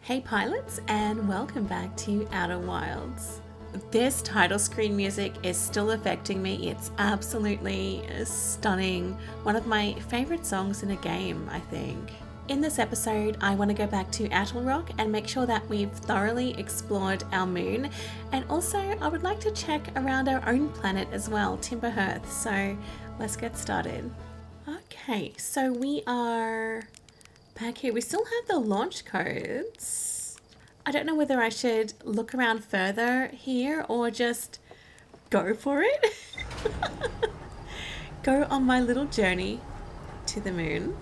Hey pilots, and welcome back to Outer Wilds. This title screen music is still affecting me. It's absolutely stunning. One of my favorite songs in a game, I think. In this episode, I want to go back to Attlerock and make sure that we've thoroughly explored our moon. And also, I would like to check around our own planet as well, Hearth. So let's get started. Okay, so we are back here. We still have the launch codes. I don't know whether I should look around further here or just go for it. Go on my little journey to the moon.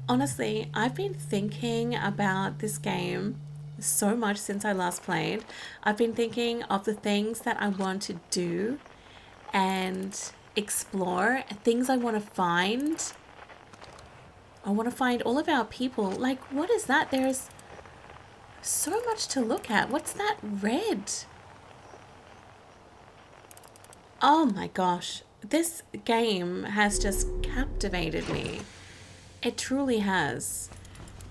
Honestly, I've been thinking about this game so much since I last played. I've been thinking of the things that I want to do and explore, things I want to find. I want to find all of our people. Like, what is that? There's so much to look at. What's that red? Oh my gosh. This game has just captivated me. It truly has.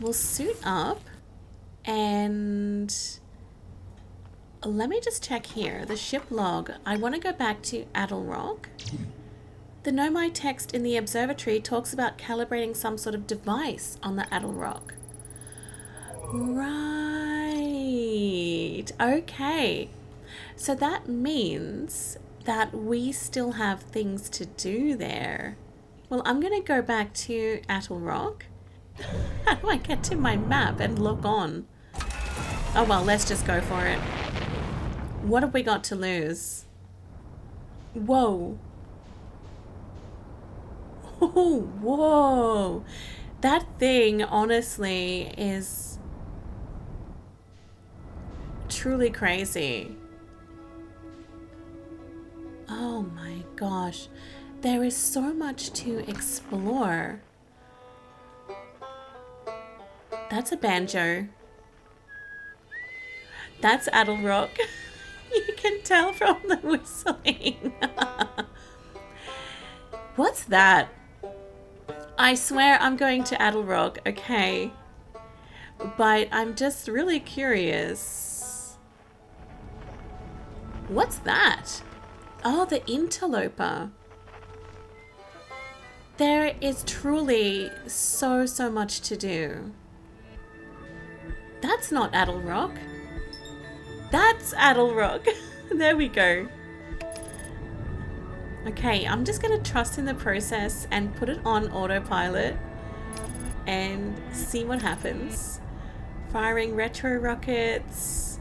We'll suit up and let me just check here. The ship log. I want to go back to Attlerock. The Nomai text in the observatory talks about calibrating some sort of device on the Attlerock. Right. Okay. So that means that we still have things to do there. Well, I'm going to go back to Attlerock. How do I get to my map and log on? Oh, well, let's just go for it. What have we got to lose? Whoa. Oh, whoa. That thing, honestly, is truly crazy. Oh my gosh. There is so much to explore. That's a banjo. That's Attlerock. You can tell from the whistling. What's that? I swear I'm going to Attlerock, okay. But I'm just really curious. What's that? Oh, the interloper. There is truly so much to do. That's not Attlerock. That's Attlerock. There we go. Okay, I'm just going to trust in the process and put it on autopilot and see what happens. Firing retro rockets.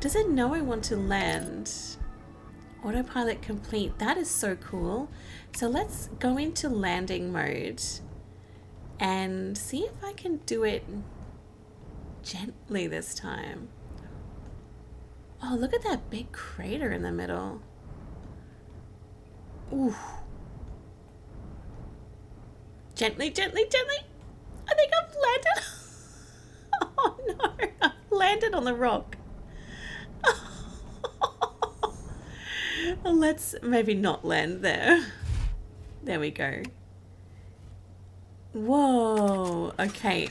Does it know I want to land? Autopilot complete. That is so cool. So let's go into landing mode and see if I can do it gently this time. Oh, look at that big crater in the middle. Ooh. Gently, gently, gently. I think I've landed. Oh no, I've landed on the rock. Let's maybe not land there. There we go. Whoa. Okay.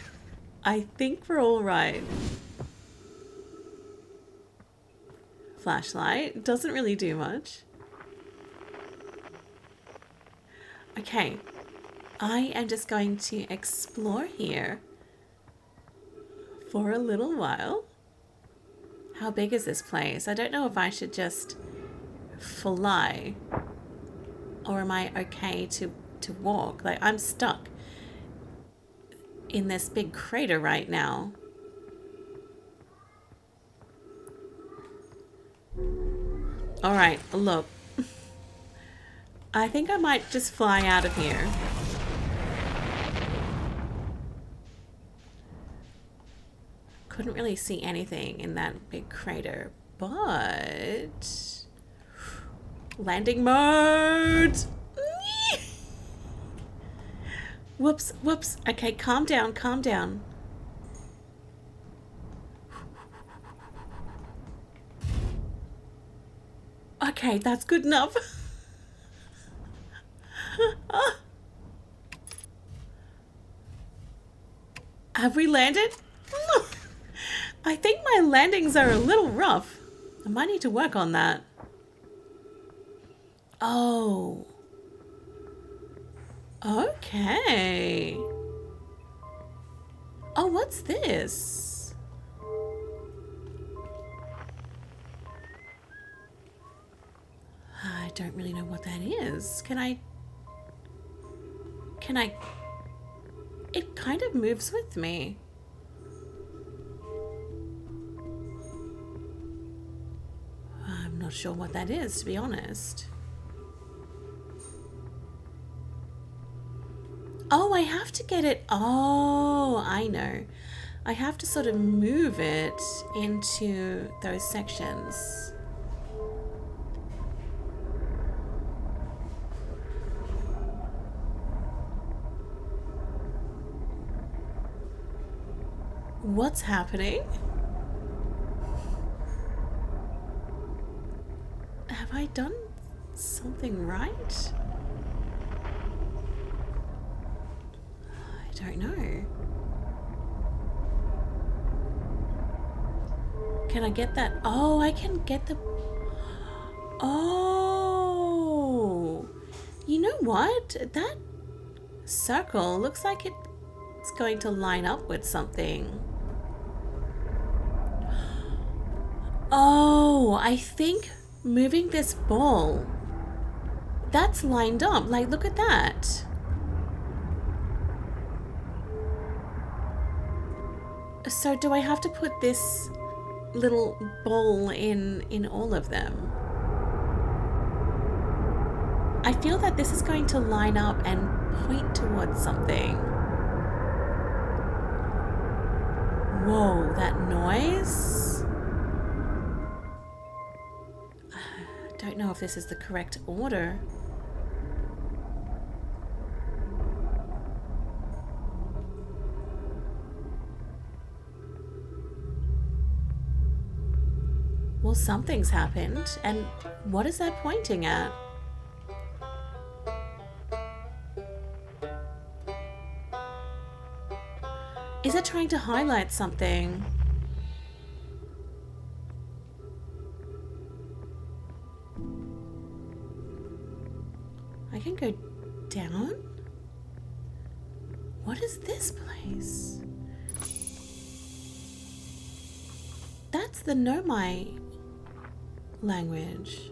I think we're all right. Flashlight doesn't really do much. Okay. I am just going to explore here for a little while. How big is this place? I don't know if I should just fly or am I okay to walk? Like, I'm stuck in this big crater right now. All right, look. I think I might just fly out of here. Couldn't really see anything in that big crater, but landing mode. Whoops, whoops. Okay, calm down, calm down. Okay, that's good enough. Have we landed? landings are a little rough. I might need to work on that. Oh. Okay. Oh, what's this? I don't really know what that is. Can I... It kind of moves with me. I'm not sure what that is, to be honest. Oh, I have to get it. Oh, I know. I have to sort of move it into those sections. What's happening? Have I done something right? I don't know. Can I get that? Oh, I can get the... Oh! You know what? That circle looks like it's going to line up with something. Oh, I think moving this ball, that's lined up. Like, look at that. So do I have to put this little ball in all of them? I feel that this is going to line up and point towards something. Whoa, that noise? I don't know if this is the correct order. Well, something's happened, and what is that pointing at? Is it trying to highlight something? I can go down? What is this place? That's the Nomai language.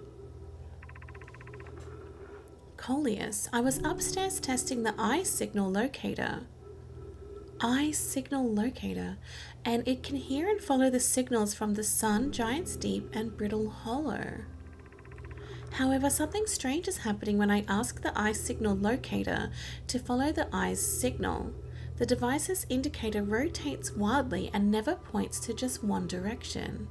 Coleus, I was upstairs testing the eye signal locator. Eye signal locator, and it can hear and follow the signals from the sun, Giant's Deep, and Brittle Hollow. However, something strange is happening when I ask the eye signal locator to follow the eye's signal. The device's indicator rotates wildly and never points to just one direction.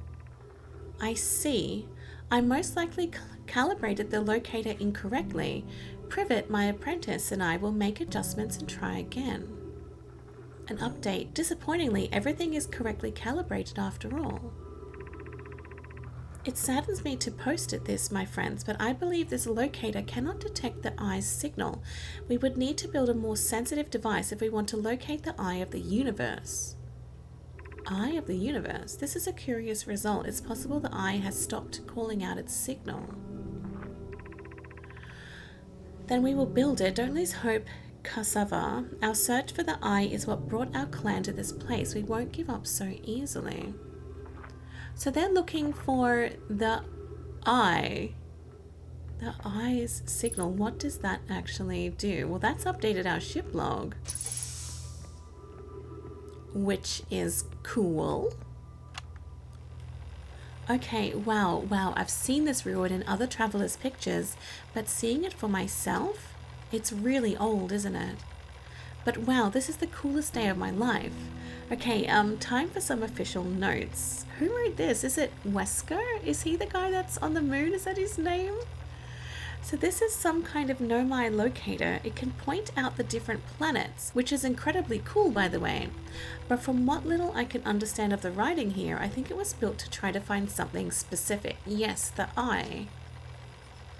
I see. I most likely calibrated the locator incorrectly. Privet, my apprentice, and I will make adjustments and try again. An update. Disappointingly, everything is correctly calibrated after all. It saddens me to post it this, my friends, but I believe this locator cannot detect the eye's signal. We would need to build a more sensitive device if we want to locate the eye of the universe. Eye of the universe? This is a curious result. It's possible the eye has stopped calling out its signal. Then we will build it. Don't lose hope, Cassava. Our search for the eye is what brought our clan to this place. We won't give up so easily. So they're looking for the eye. The eye's signal. What does that actually do? Well, that's updated our ship log, which is cool. Okay, wow, I've seen this reward in other travelers' pictures, but seeing it for myself, it's really old, isn't it? But wow, this is the coolest day of my life. Okay, time for some official notes. Who wrote this? Is it Wesker? Is he the guy that's on the moon? Is that his name? So this is some kind of Nomai locator. It can point out the different planets, which is incredibly cool, by the way. But from what little I can understand of the writing here, I think it was built to try to find something specific. Yes, the eye.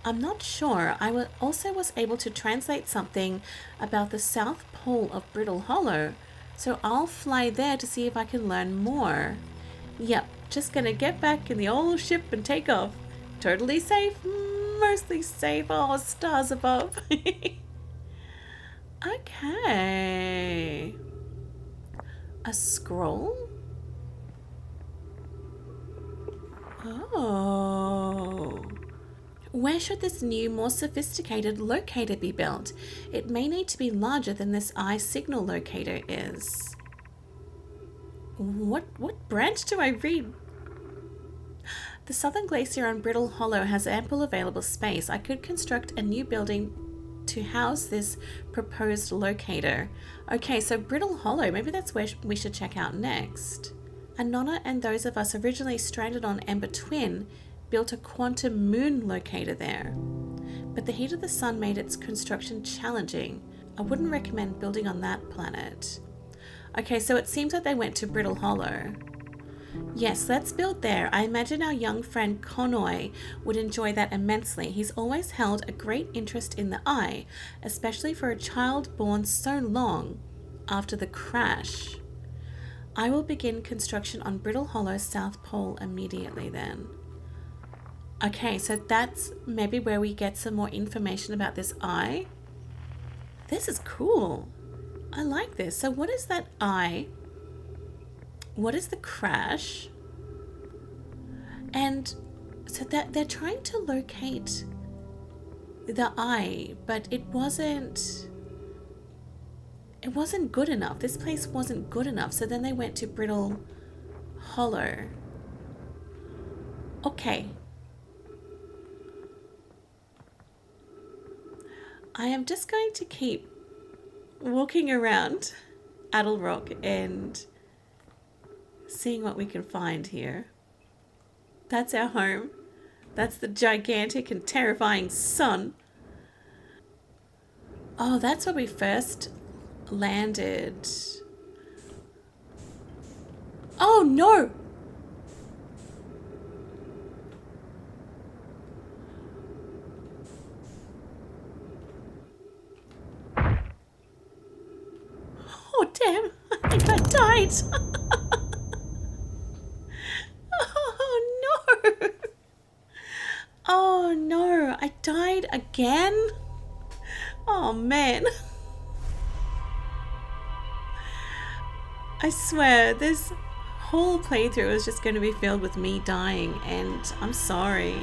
I'm not sure. I also was able to translate something about the south pole of Brittle Hollow, so I'll fly there to see if I can learn more. Yep, just gonna get back in the old ship and take off. Totally safe, mostly safe. Oh, stars above. Okay. A scroll? Oh. Where should this new, more sophisticated locator be built? It may need to be larger than this eye signal locator is. What branch do I read? The southern glacier on Brittle Hollow has ample available space. I could construct a new building to house this proposed locator. Okay, so Brittle Hollow, maybe that's where we should check out next. Anona and those of us originally stranded on Ember Twin built a quantum moon locator there. But the heat of the sun made its construction challenging. I wouldn't recommend building on that planet. Okay, so it seems like they went to Brittle Hollow. Yes, let's build there. I imagine our young friend Konoi would enjoy that immensely. He's always held a great interest in the eye, especially for a child born so long after the crash. I will begin construction on Brittle Hollow South Pole immediately then. Okay, so that's maybe where we get some more information about this eye. This is cool. I like this. So what is that eye? What is the crash? And so that they're trying to locate the eye, but it wasn't good enough. This place wasn't good enough. So then they went to Brittle Hollow. Okay. I am just going to keep walking around Attlerock and seeing what we can find here. That's our home. That's the gigantic and terrifying sun. Oh, that's where we first landed. Oh no! Oh damn, I think I died. Oh no. Oh no, I died again? Oh man. I swear, this whole playthrough is just going to be filled with me dying, and I'm sorry.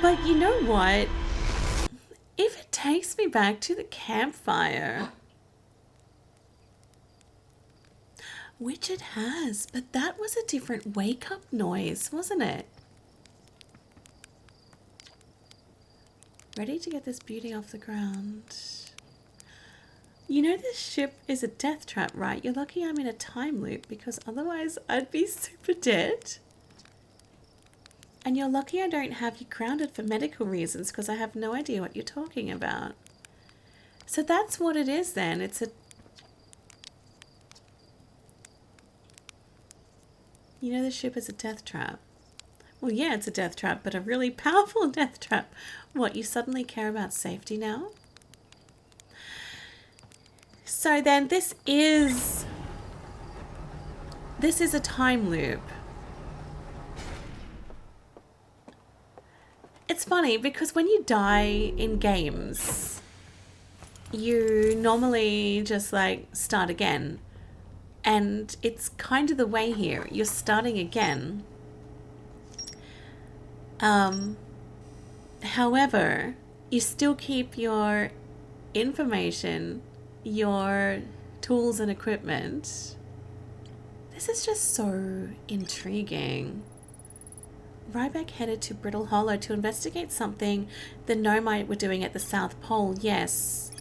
But you know what? If it takes me back to the campfire, which it has, but that was a different wake-up noise, wasn't it? Ready to get this beauty off the ground. You know this ship is a death trap, right? You're lucky I'm in a time loop, because otherwise I'd be super dead. And you're lucky I don't have you grounded for medical reasons, because I have no idea what you're talking about. So that's what it is then. It's a... You know the ship is a death trap. Well, yeah, it's a death trap, but a really powerful death trap. What, you suddenly care about safety now? So then this is a time loop. It's funny because when you die in games, you normally just like start again. And it's kind of the way here. You're starting again. However, you still keep your information, your tools and equipment. This is just so intriguing. Ryback headed to Brittle Hollow to investigate something the Nomai were doing at the South Pole. Yes.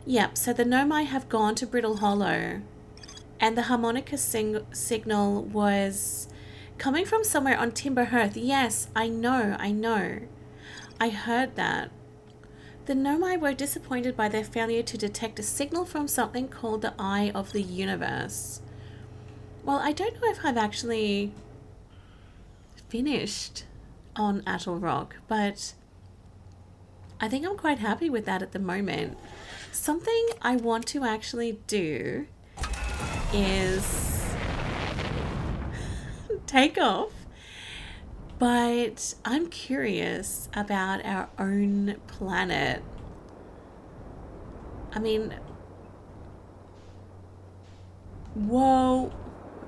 Yep, so the Nomai have gone to Brittle Hollow. And the harmonica signal was coming from somewhere on Timber Hearth. Yes, I know. I heard that. The Nomai were disappointed by their failure to detect a signal from something called the Eye of the Universe. Well, I don't know if I've actually finished on Attlerock, but I think I'm quite happy with that at the moment. Something I want to actually do is take off. But I'm curious about our own planet. I mean, whoa,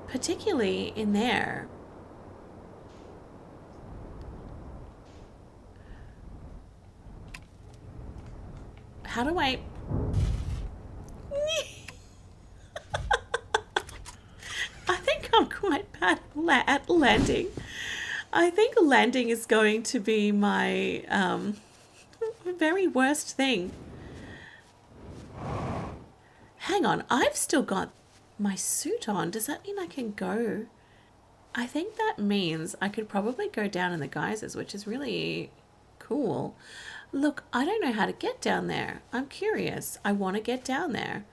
particularly in there. How do I... I think I'm quite bad at landing. I think landing is going to be my very worst thing. Hang on, I've still got my suit on. Does that mean I can go? I think that means I could probably go down in the geysers, which is really cool. Look, I don't know how to get down there. I'm curious. I want to get down there.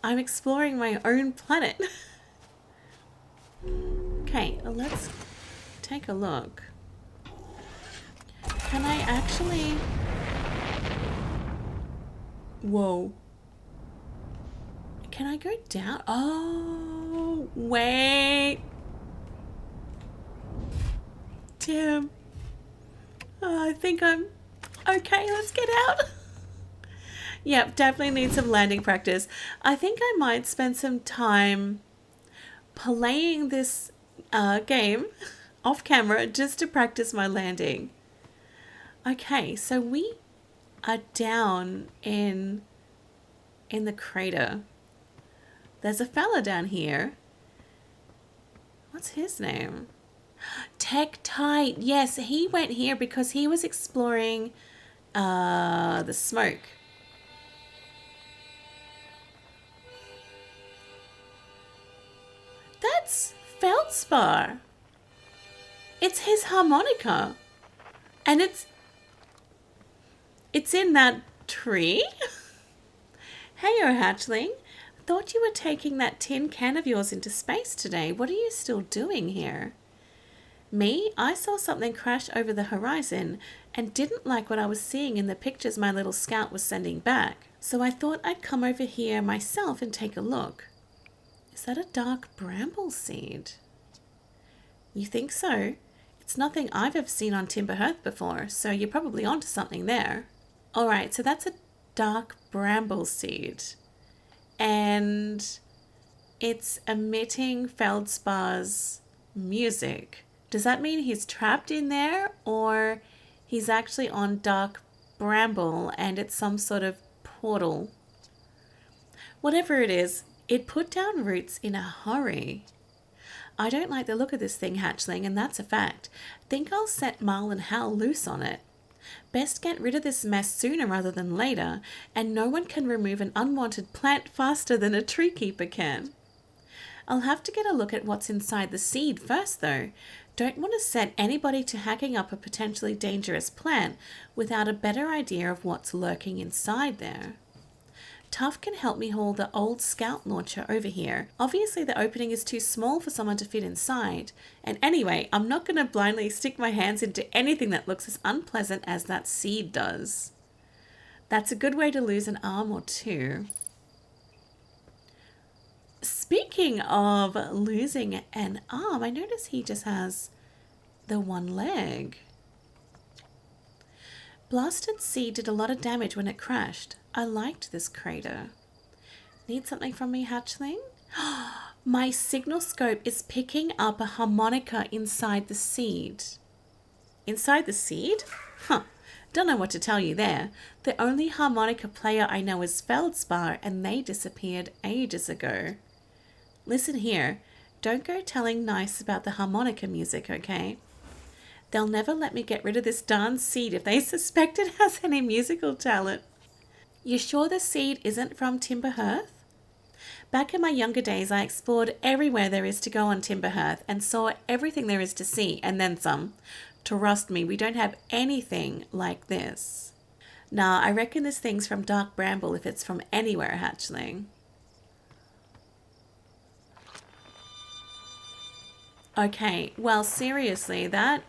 I'm exploring my own planet. Okay, let's take a look. Can I actually... Whoa. Can I go down? Oh, wait. Damn. Oh, I think I'm... Okay, let's get out. Yep, definitely need some landing practice. I think I might spend some time playing this game off camera just to practice my landing. Okay, so we are down in the crater. There's a fella down here. What's his name? Tektite. Yes, he went here because he was exploring the smoke. That's Feldspar. It's his harmonica. And it's in that tree. Hey, oh hatchling. Thought you were taking that tin can of yours into space today. What are you still doing here? Me? I saw something crash over the horizon and didn't like what I was seeing in the pictures my little scout was sending back. So I thought I'd come over here myself and take a look. Is that a dark bramble seed? You think so? It's nothing I've ever seen on Hearth before, so you're probably onto something there. Alright, so that's a dark bramble seed. And it's emitting Feldspar's music. Does that mean he's trapped in there, or he's actually on dark bramble and it's some sort of portal? Whatever it is, it put down roots in a hurry. I don't like the look of this thing, hatchling, and that's a fact. Think I'll set Marl and Hal loose on it. Best get rid of this mess sooner rather than later, and no one can remove an unwanted plant faster than a tree keeper can. I'll have to get a look at what's inside the seed first, though. Don't want to set anybody to hacking up a potentially dangerous plant without a better idea of what's lurking inside there. Tuff can help me haul the old scout launcher over here. Obviously the opening is too small for someone to fit inside. And anyway, I'm not going to blindly stick my hands into anything that looks as unpleasant as that seed does. That's a good way to lose an arm or two. Speaking of losing an arm, I notice he just has the one leg. Blasted seed did a lot of damage when it crashed. I liked this crater. Need something from me, hatchling? My signal scope is picking up a harmonica inside the seed. Inside the seed? Huh. Don't know what to tell you there. The only harmonica player I know is Feldspar, and they disappeared ages ago. Listen here. Don't go telling Nice about the harmonica music, okay? They'll never let me get rid of this darn seed if they suspect it has any musical talent. You sure the seed isn't from Hearth? Back in my younger days, I explored everywhere there is to go on Hearth and saw everything there is to see, and then some. Trust me, we don't have anything like this. Nah, I reckon this thing's from Dark Bramble if it's from anywhere, hatchling. Okay, well, seriously, that's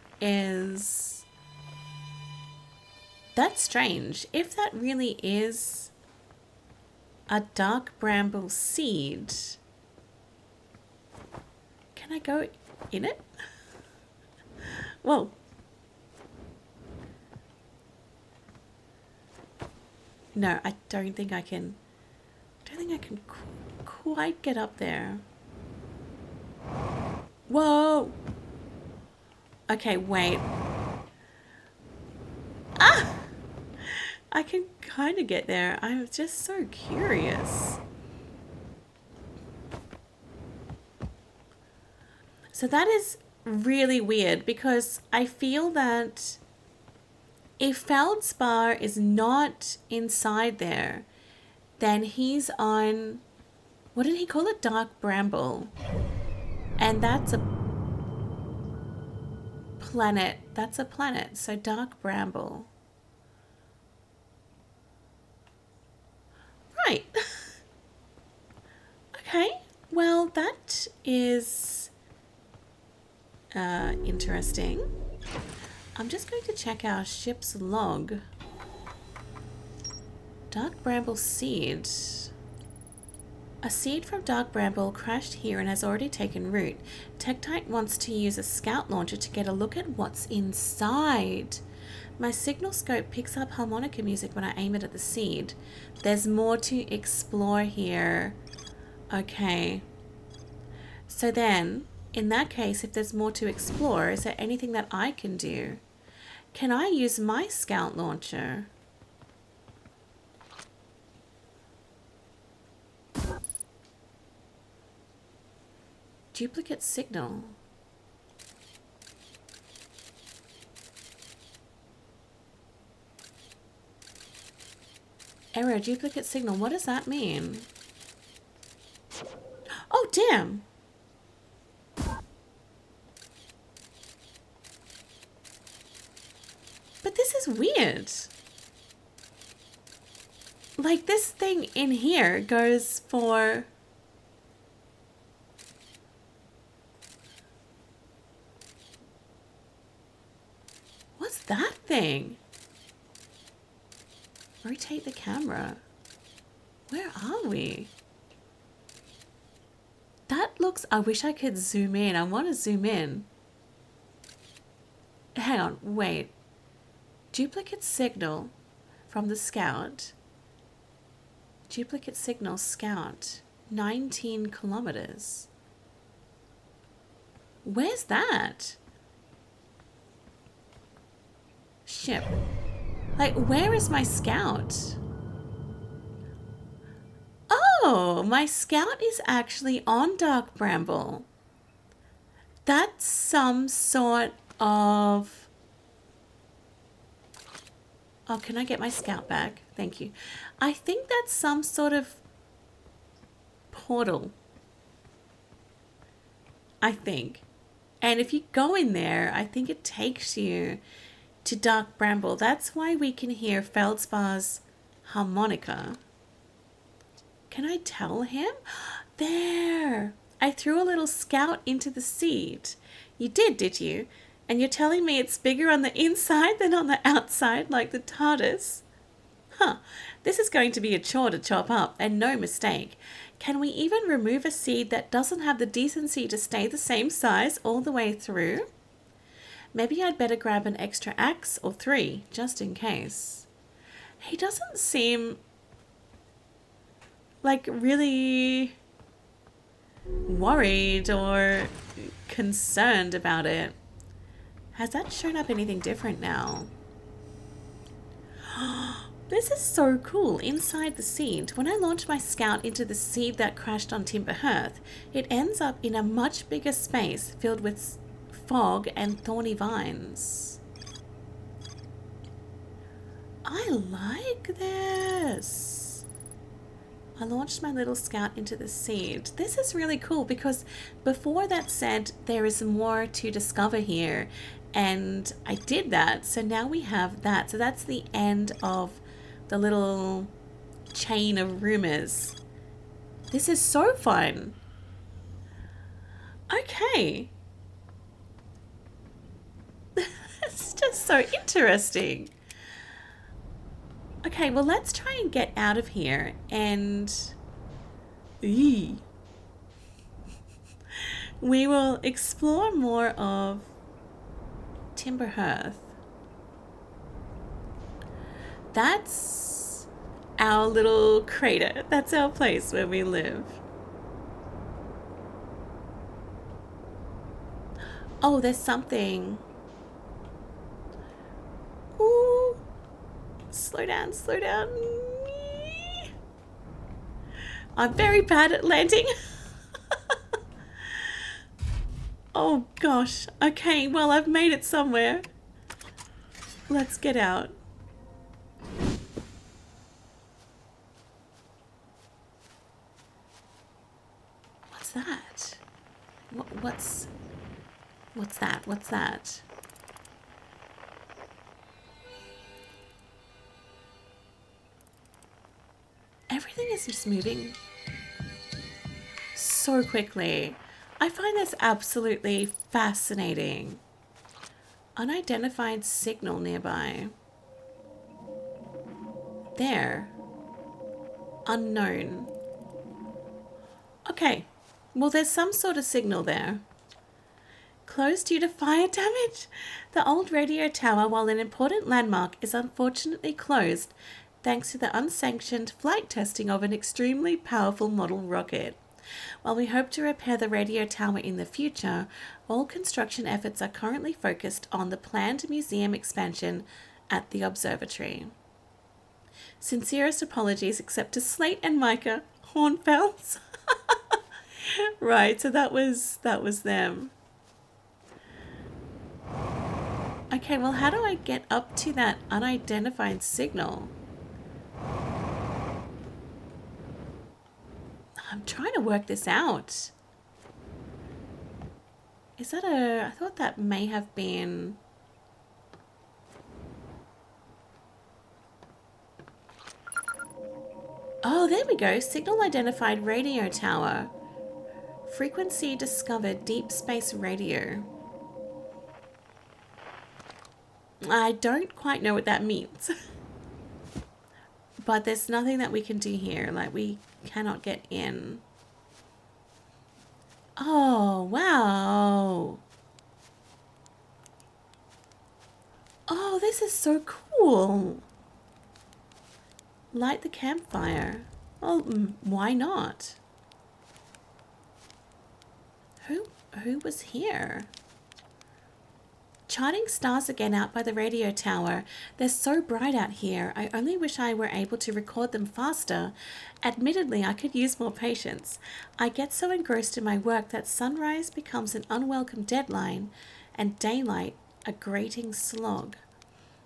strange. If that really is A dark bramble seed. Can I go in it? Whoa. No, I don't think I can. Quite get up there. Whoa. Okay, wait. Ah! I can kind of get there. I'm just so curious. So that is really weird because I feel that if Feldspar is not inside there, then he's on, what did he call it? Dark Bramble. And that's a planet. That's a planet. So Dark Bramble. Right. Okay. Well, that is interesting. I'm just going to check our ship's log. Dark Bramble seed. A seed from Dark Bramble crashed here and has already taken root. Tektite wants to use a scout launcher to get a look at what's inside. My signal scope picks up harmonica music when I aim it at the seed. There's more to explore here. Okay. So then, in that case, if there's more to explore, is there anything that I can do? Can I use my scout launcher? Duplicate signal. Error, duplicate signal. What does that mean? Oh, damn. But this is weird. Like, this thing in here goes for... What's that thing? Rotate the camera. Where are we? That looks... I wish I could zoom in. I want to zoom in. Hang on, wait. Duplicate signal from the scout. Duplicate signal scout. 19 kilometers. Where's that? Ship. Like, where is my scout? Oh, my scout is actually on Dark Bramble. That's some sort of... Oh, can I get my scout back? Thank you. I think that's some sort of portal. I think. And if you go in there, I think it takes you to Dark Bramble. That's why we can hear Feldspar's harmonica. Can I tell him? There! I threw a little scout into the seed. You did you? And you're telling me it's bigger on the inside than on the outside, like the TARDIS? Huh. This is going to be a chore to chop up, and no mistake. Can we even remove a seed that doesn't have the decency to stay the same size all the way through? Maybe I'd better grab an extra axe or 3, just in case. He doesn't seem like really worried or concerned about it. Has that shown up anything different now? This is so cool. Inside the seed, when I launch my scout into the seed that crashed on Timber Hearth, it ends up in a much bigger space filled with fog and thorny vines. I like this. I launched my little scout into the seed. This is really cool because before that said there is more to discover here, and I did that. So now we have that. So that's the end of the little chain of rumors. This is so fun. Okay. It's just so interesting. Okay, well, let's try and get out of here and... Eee. We will explore more of Timber Hearth. That's our little crater. That's our place where we live. Oh, there's something. Ooh. Slow down, slow down. I'm very bad at landing. Oh gosh. Okay, well, I've made it somewhere. Let's get out. What's that? What's that? What's that? Everything is just moving so quickly. I find this absolutely fascinating. Unidentified signal nearby. There. Unknown. Okay. Well, there's some sort of signal there. Closed due to fire damage. The old radio tower, while an important landmark, is unfortunately closed thanks to the unsanctioned flight testing of an extremely powerful model rocket. While we hope to repair the radio tower in the future, all construction efforts are currently focused on the planned museum expansion at the observatory. Sincerest apologies except to Slate and Micah, Hornfells. Right, so that was them. Okay, well, how do I get up to that unidentified signal? I'm trying to work this out. Is that I thought that may have been... Oh, there we go. Signal identified radio tower. Frequency discovered, deep space radio. I don't quite know what that means. But there's nothing that we can do here. Like, we cannot get in. Oh, wow. Oh, this is so cool. Light the campfire. Oh, why not? Who was here? Charting stars again out by the radio tower. They're so bright out here. I only wish I were able to record them faster. Admittedly, I could use more patience. I get so engrossed in my work that sunrise becomes an unwelcome deadline and daylight a grating slog.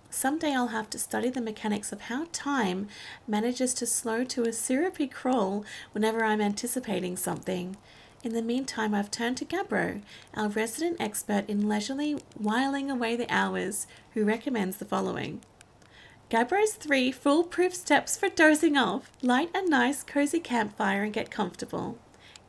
Someday I'll have to study the mechanics of how time manages to slow to a syrupy crawl whenever I'm anticipating something. In the meantime, I've turned to Gabro, our resident expert in leisurely whiling away the hours, who recommends the following. Gabro's 3 foolproof steps for dozing off. Light a nice, cozy campfire and get comfortable.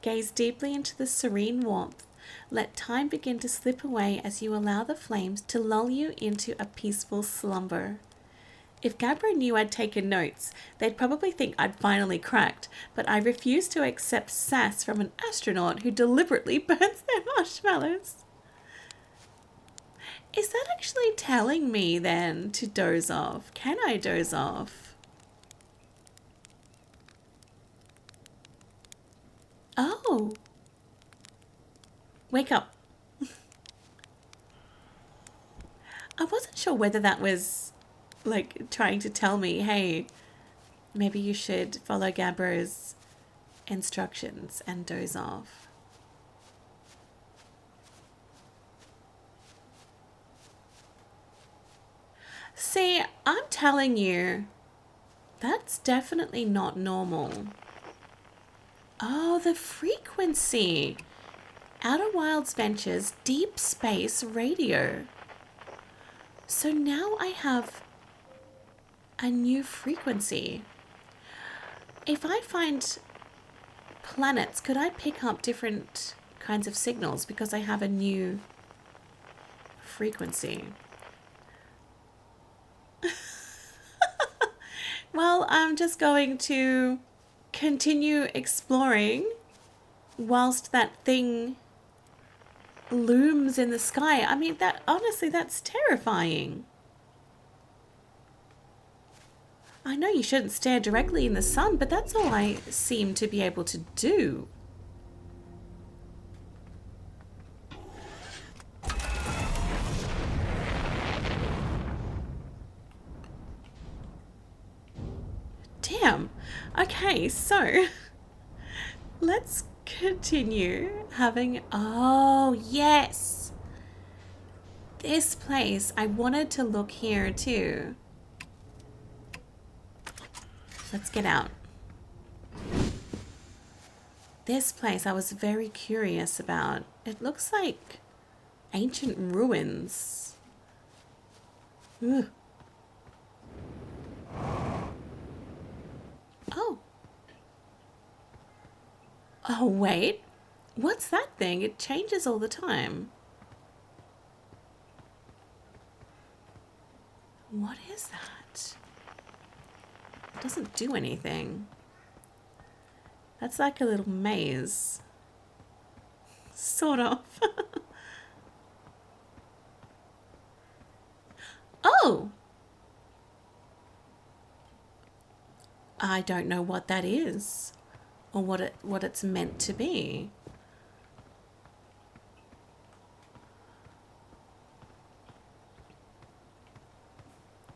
Gaze deeply into the serene warmth. Let time begin to slip away as you allow the flames to lull you into a peaceful slumber. If Gabro knew I'd taken notes, they'd probably think I'd finally cracked, but I refuse to accept sass from an astronaut who deliberately burns their marshmallows. Is that actually telling me then to doze off? Can I doze off? Oh. Wake up. I wasn't sure whether that was like trying to tell me, hey, maybe you should follow Gabro's instructions and doze off. See, I'm telling you, that's definitely not normal. Oh, the frequency. Outer Wilds Ventures Deep Space Radio. So now I have a new frequency. If I find planets, could I pick up different kinds of signals because I have a new frequency? Well, I'm just going to continue exploring whilst that thing looms in the sky. I mean, that honestly, that's terrifying. I know you shouldn't stare directly in the sun, but that's all I seem to be able to do. Damn. Okay, so let's continue having... Oh, yes. This place. I wanted to look here too. Let's get out. This place I was very curious about. It looks like ancient ruins. Ugh. Oh. Oh, wait. What's that thing? It changes all the time. What is that? It doesn't do anything. That's like a little maze. Sort of. Oh! I don't know what that is or what it's meant to be.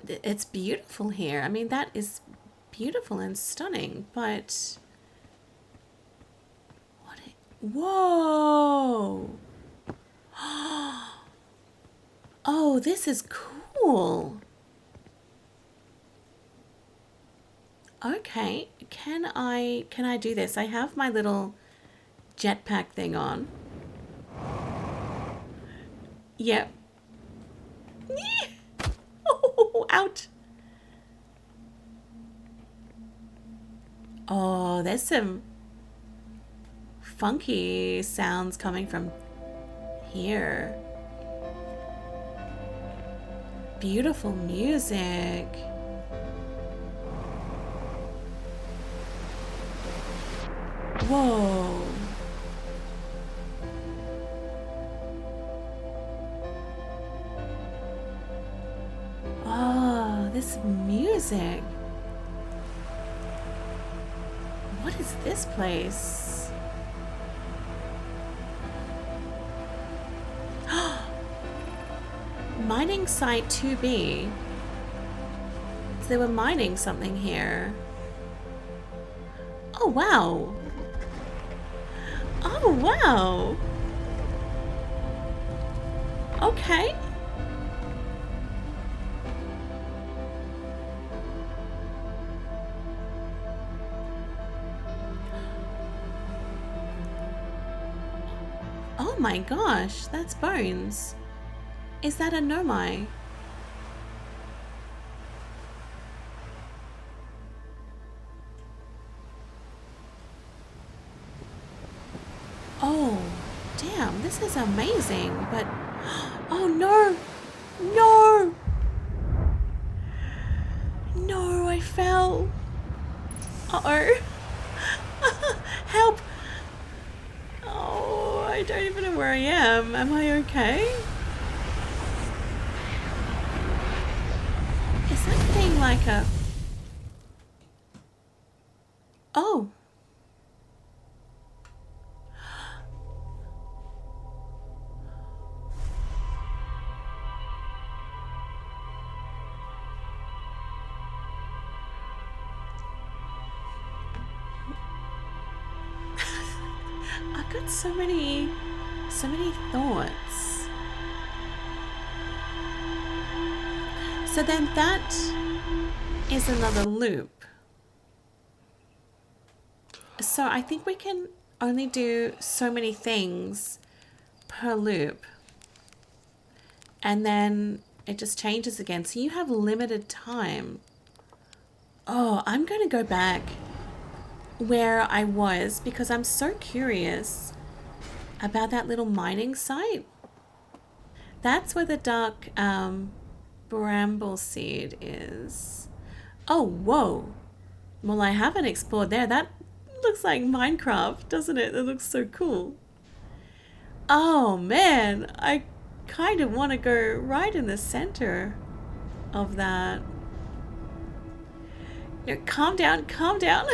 It's beautiful here. I mean, that is beautiful and stunning, but whoa! Oh, this is cool. Okay, can I do this? I have my little jetpack thing on. Yep. Oh, ouch. Oh, there's some funky sounds coming from here. Beautiful music. Whoa. Oh, this music. What is this place? Mining site 2B. So they were mining something here. Oh, wow. Oh, wow. Okay. Oh my gosh, that's bones. Is that a Nomai? Oh, damn, this is amazing, but... Oh, no! No! No, I fell. Uh-oh. Help! Oh, I don't even know where I am. Am I okay? Is that thing like a... Oh. I've got so many thoughts. So then that is another loop. So I think we can only do so many things per loop. And then it just changes again. So you have limited time. Oh, I'm going to go back where I was because I'm so curious about that little mining site. That's where the Dark Bramble seed is. Oh, whoa. Well, I haven't explored there. That looks like Minecraft, doesn't it? That looks so cool. Oh, man. I kind of want to go right in the center of that. No, calm down, calm down.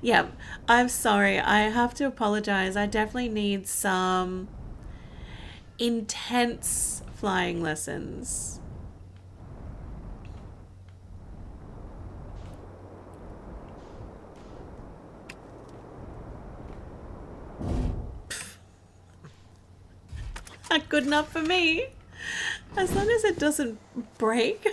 Yeah, I'm sorry. I have to apologize. I definitely need some intense flying lessons. Not good enough for me. As long as it doesn't break.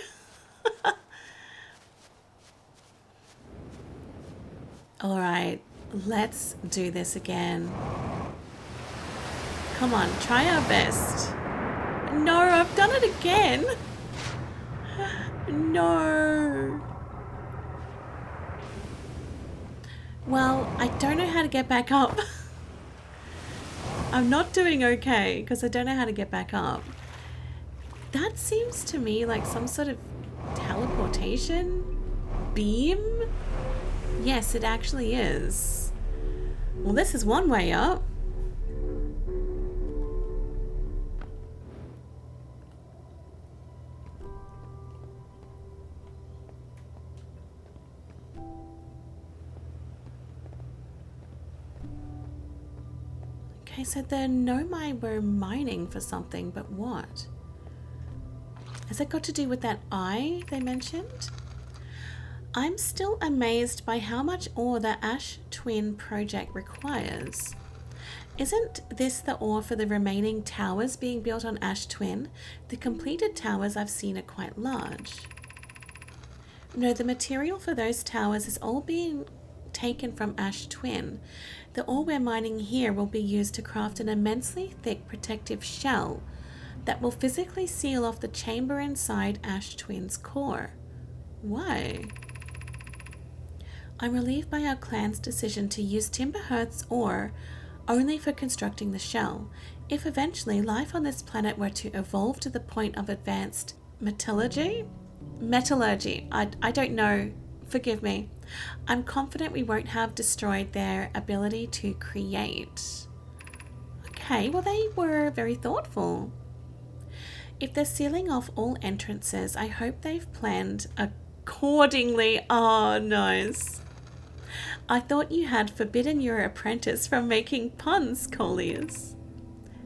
All right, let's do this again. Come on, try our best. No, I've done it again. No. Well, I don't know how to get back up. I'm not doing okay because I don't know how to get back up. That seems to me like some sort of teleportation beam. Yes, it actually is. Well, this is one way up. Okay, so the Nomai were mining for something, but what? Has it got to do with that eye they mentioned? I'm still amazed by how much ore the Ash Twin project requires. Isn't this the ore for the remaining towers being built on Ash Twin? The completed towers I've seen are quite large. No, the material for those towers is all being taken from Ash Twin. The ore we're mining here will be used to craft an immensely thick protective shell that will physically seal off the chamber inside Ash Twin's core. Why? I'm relieved by our clan's decision to use Timber Hearth's ore only for constructing the shell. If eventually life on this planet were to evolve to the point of advanced metallurgy, I don't know, forgive me. I'm confident we won't have destroyed their ability to create. Okay, well they were very thoughtful. If they're sealing off all entrances, I hope they've planned accordingly. Oh, nice. I thought you had forbidden your apprentice from making puns, Coleus.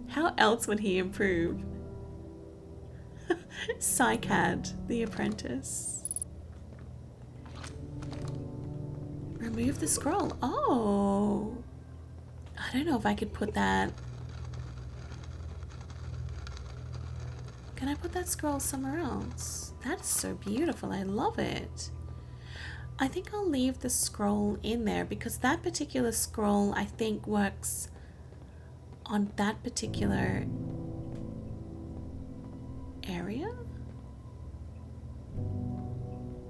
How else would he improve? Psycad, the apprentice. Remove the scroll. Oh. I don't know if I could put that. Can I put that scroll somewhere else? That's so beautiful. I love it. I think I'll leave the scroll in there because that particular scroll I think works on that particular area.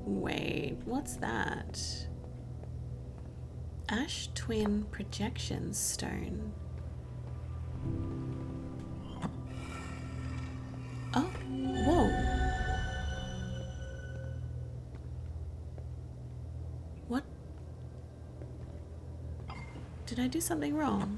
Wait, what's that? Ash Twin Projection Stone. Oh, whoa. What? Did I do something wrong?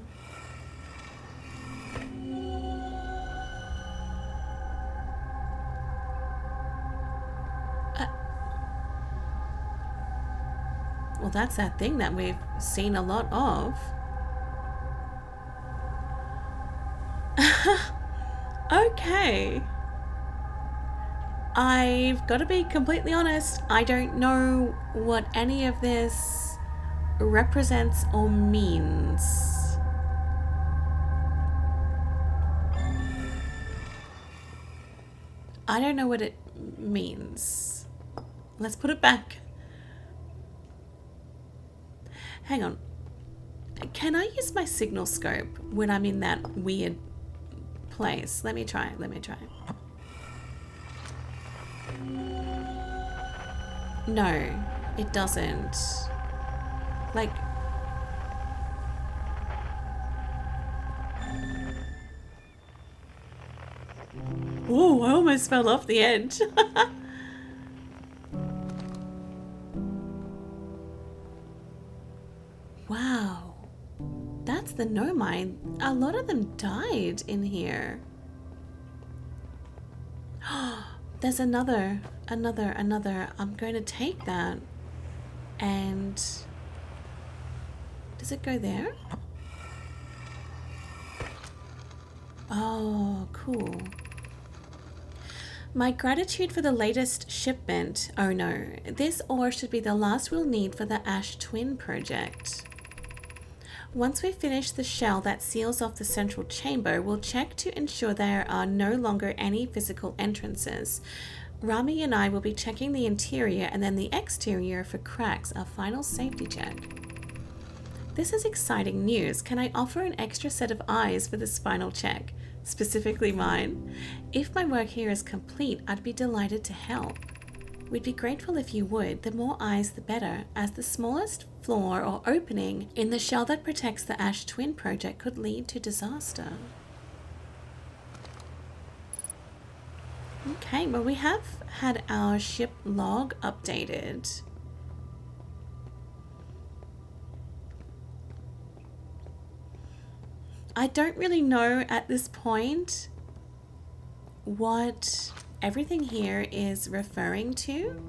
Well, that's that thing that we've seen a lot of. Okay. I've got to be completely honest. I don't know what any of this represents or means. I don't know what it means. Let's put it back. Hang on. Can I use my signal scope when I'm in that weird place? Let me try. No, it doesn't. Like... Oh, I almost fell off the edge. Wow. That's the Nomai. A lot of them died in here. There's another. I'm going to take that. And does it go there? Oh, cool. My gratitude for the latest shipment. Oh no, this ore should be the last we'll need for the Ash Twin project. Once we finish the shell that seals off the central chamber, we'll check to ensure there are no longer any physical entrances. Rami and I will be checking the interior and then the exterior for cracks, our final safety check. This is exciting news. Can I offer an extra set of eyes for this final check? Specifically mine? If my work here is complete, I'd be delighted to help. We'd be grateful if you would. The more eyes, the better, as the smallest flaw or opening in the shell that protects the Ash Twin project could lead to disaster. Okay, well, we have had our ship log updated. I don't really know at this point what everything here is referring to,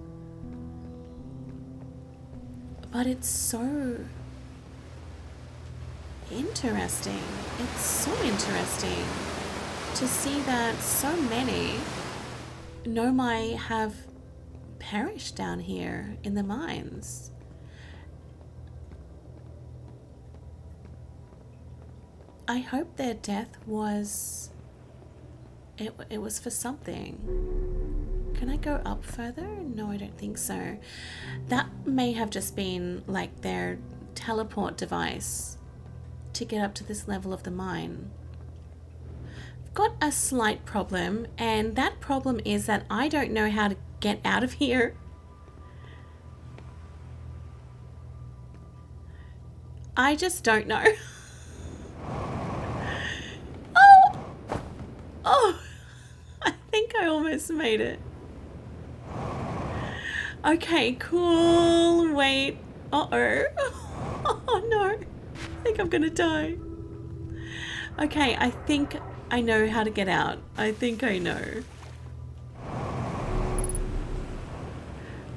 but it's so interesting. It's so interesting to see that so many Nomai have perished down here in the mines. I hope their death was it was for something. Can I go up further? No, I don't think so. That may have just been like their teleport device to get up to this level of the mine. I've got a slight problem, and that problem is that I don't know how to get out of here. I just don't know. Oh, I think I almost made it. Okay, cool. Wait. Uh-oh. Oh no. I think I'm gonna die. Okay, I think I know how to get out. I think I know.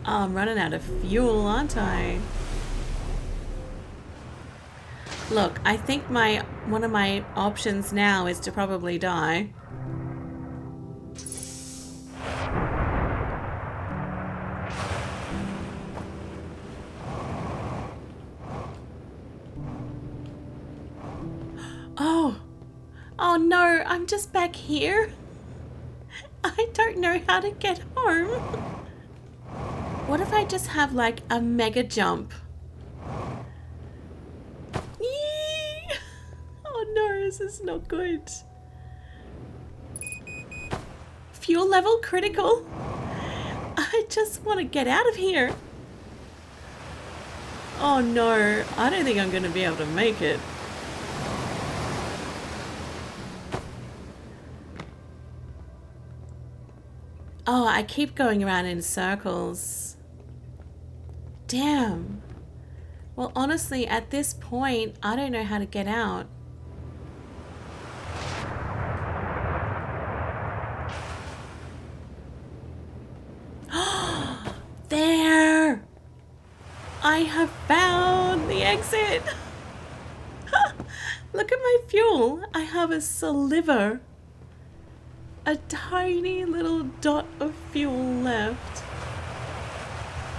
Oh, I'm running out of fuel, aren't I? Look, I think one of my options now is to probably die. Oh no, I'm just back here. I don't know how to get home. What if I just have like a mega jump? Yee! Oh no, this is not good. Fuel level critical. I just want to get out of here. Oh no, I don't think I'm going to be able to make it. Oh, I keep going around in circles. Damn. Well, honestly, at this point, I don't know how to get out. There! I have found the exit. Look at my fuel. I have a sliver. A tiny little dot of fuel left.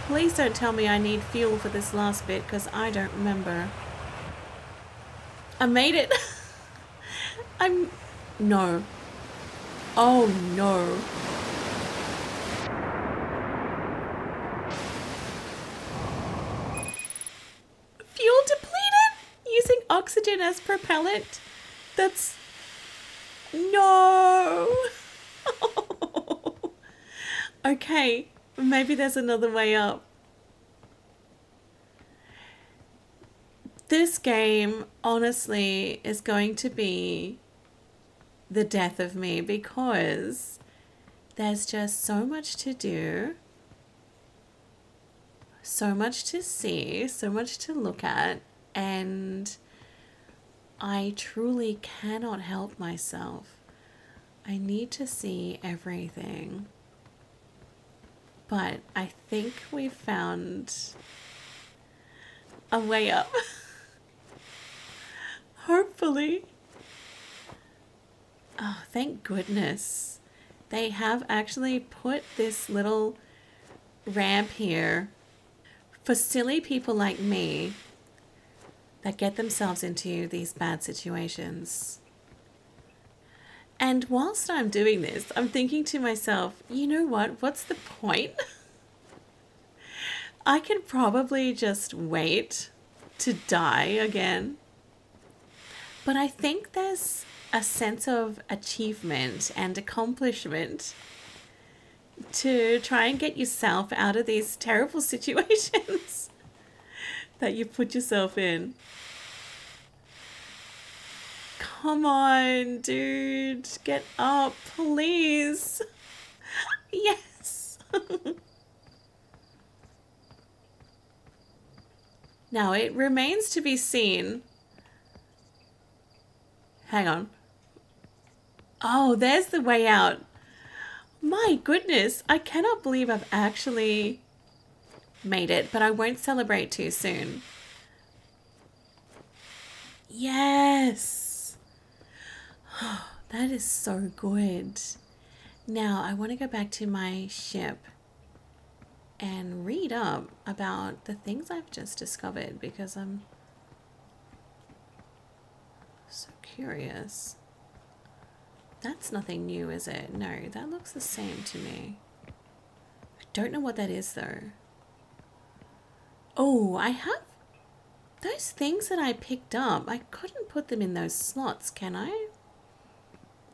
Please don't tell me I need fuel for this last bit, because I don't remember. I made it. No. Oh no. Fuel depleted? Using oxygen as propellant? That's... No. Okay, maybe there's another way up. This game, honestly, is going to be the death of me because there's just so much to do, so much to see, so much to look at. and I truly cannot help myself. I need to see everything. But I think we found a way up. Hopefully. Oh, thank goodness. They have actually put this little ramp here for silly people like me that get themselves into these bad situations. And whilst I'm doing this, I'm thinking to myself, you know what? What's the point? I could probably just wait to die again. But I think there's a sense of achievement and accomplishment to try and get yourself out of these terrible situations that you put yourself in. Come on, dude. Get up, please. Yes. Now, it remains to be seen. Hang on. Oh, there's the way out. My goodness, I cannot believe I've actually made it, but I won't celebrate too soon. Yes. Oh, that is so good. Now, I want to go back to my ship and read up about the things I've just discovered because I'm so curious. That's nothing new, is it? No, that looks the same to me. I don't know what that is though. Oh, I have those things that I picked up. I couldn't put them in those slots, can I?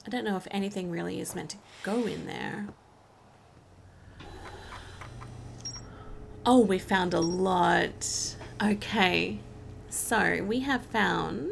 I don't know if anything really is meant to go in there. Oh, we found a lot. Okay, so we have found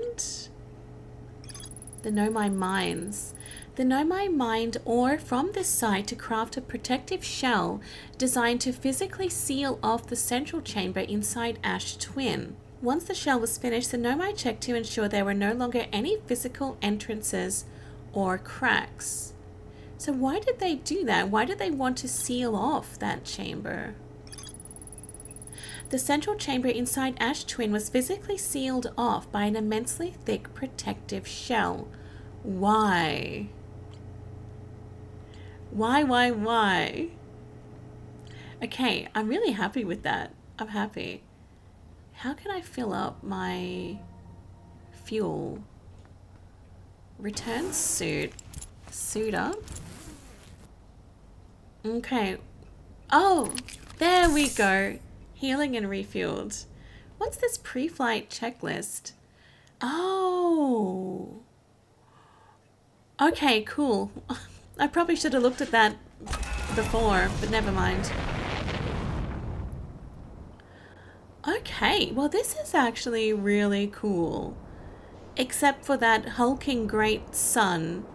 the Nomai mines. The Nomai mined ore from this site to craft a protective shell designed to physically seal off the central chamber inside Ash Twin. Once the shell was finished, the Nomai checked to ensure there were no longer any physical entrances or cracks. So why did they do that? Why did they want to seal off that chamber? The central chamber inside Ash Twin was physically sealed off by an immensely thick protective shell. Why? Why? Okay, I'm really happy with that. I'm happy. How can I fill up my fuel? Return suit. Suit up. Okay. Oh, there we go. Healing and refueled. What's this pre-flight checklist? Oh. Okay, cool. I probably should have looked at that before, but never mind. Okay, well this is actually really cool. Except for that hulking great sun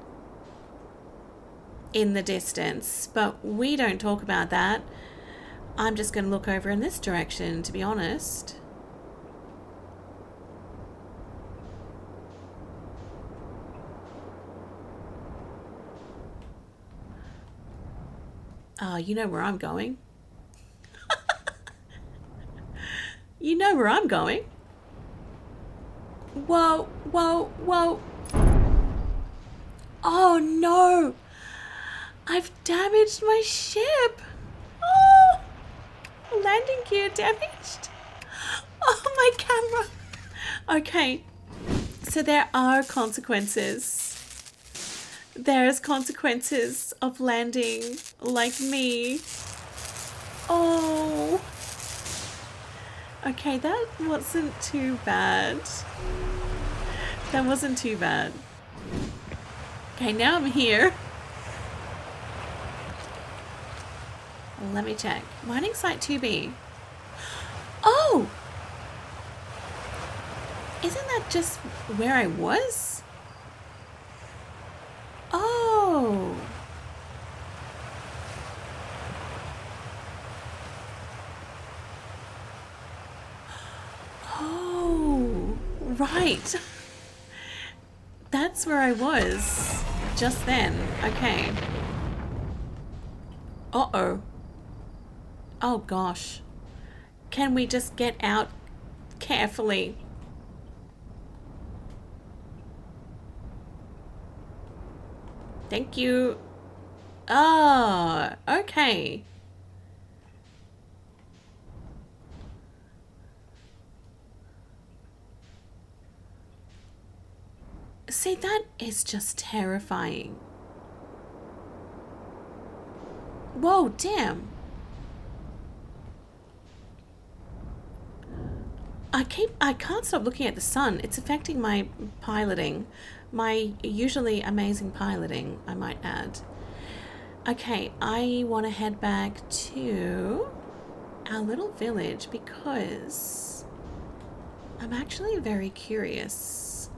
in the distance. But we don't talk about that. I'm just going to look over in this direction, to be honest. You know where I'm going. You know where I'm going. Whoa, whoa, whoa. Oh no. I've damaged my ship. Oh, landing gear damaged. Oh, my camera. Okay, so there are consequences. There's consequences of landing like me. Oh. Okay, that wasn't too bad. That wasn't too bad. Okay, now I'm here. Let me check. Mining site 2B. Oh! Isn't that just where I was? Oh! Oh! Right. That's where I was just then. Okay. Uh-oh. Oh gosh. Can we just get out carefully? Thank you. Oh, okay. See, that is just terrifying. Whoa, damn. I can't stop looking at the sun. It's affecting my piloting. My usually amazing piloting, I might add. Okay, I want to head back to our little village because I'm actually very curious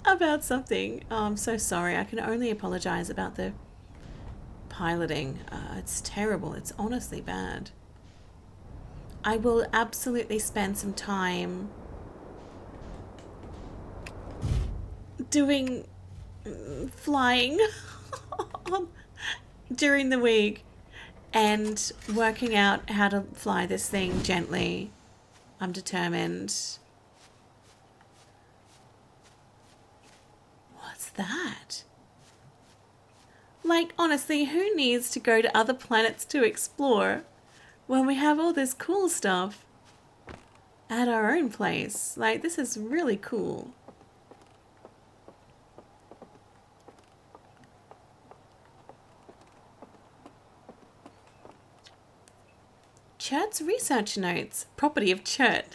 about something. Oh, I'm so sorry. I can only apologize about the piloting. It's terrible. It's honestly bad. I will absolutely spend some time doing flying during the week and working out how to fly this thing gently. I'm determined. What's that? Like, honestly, who needs to go to other planets to explore when we have all this cool stuff at our own place? Like, this is really cool. Chert's research notes. Property of Chert.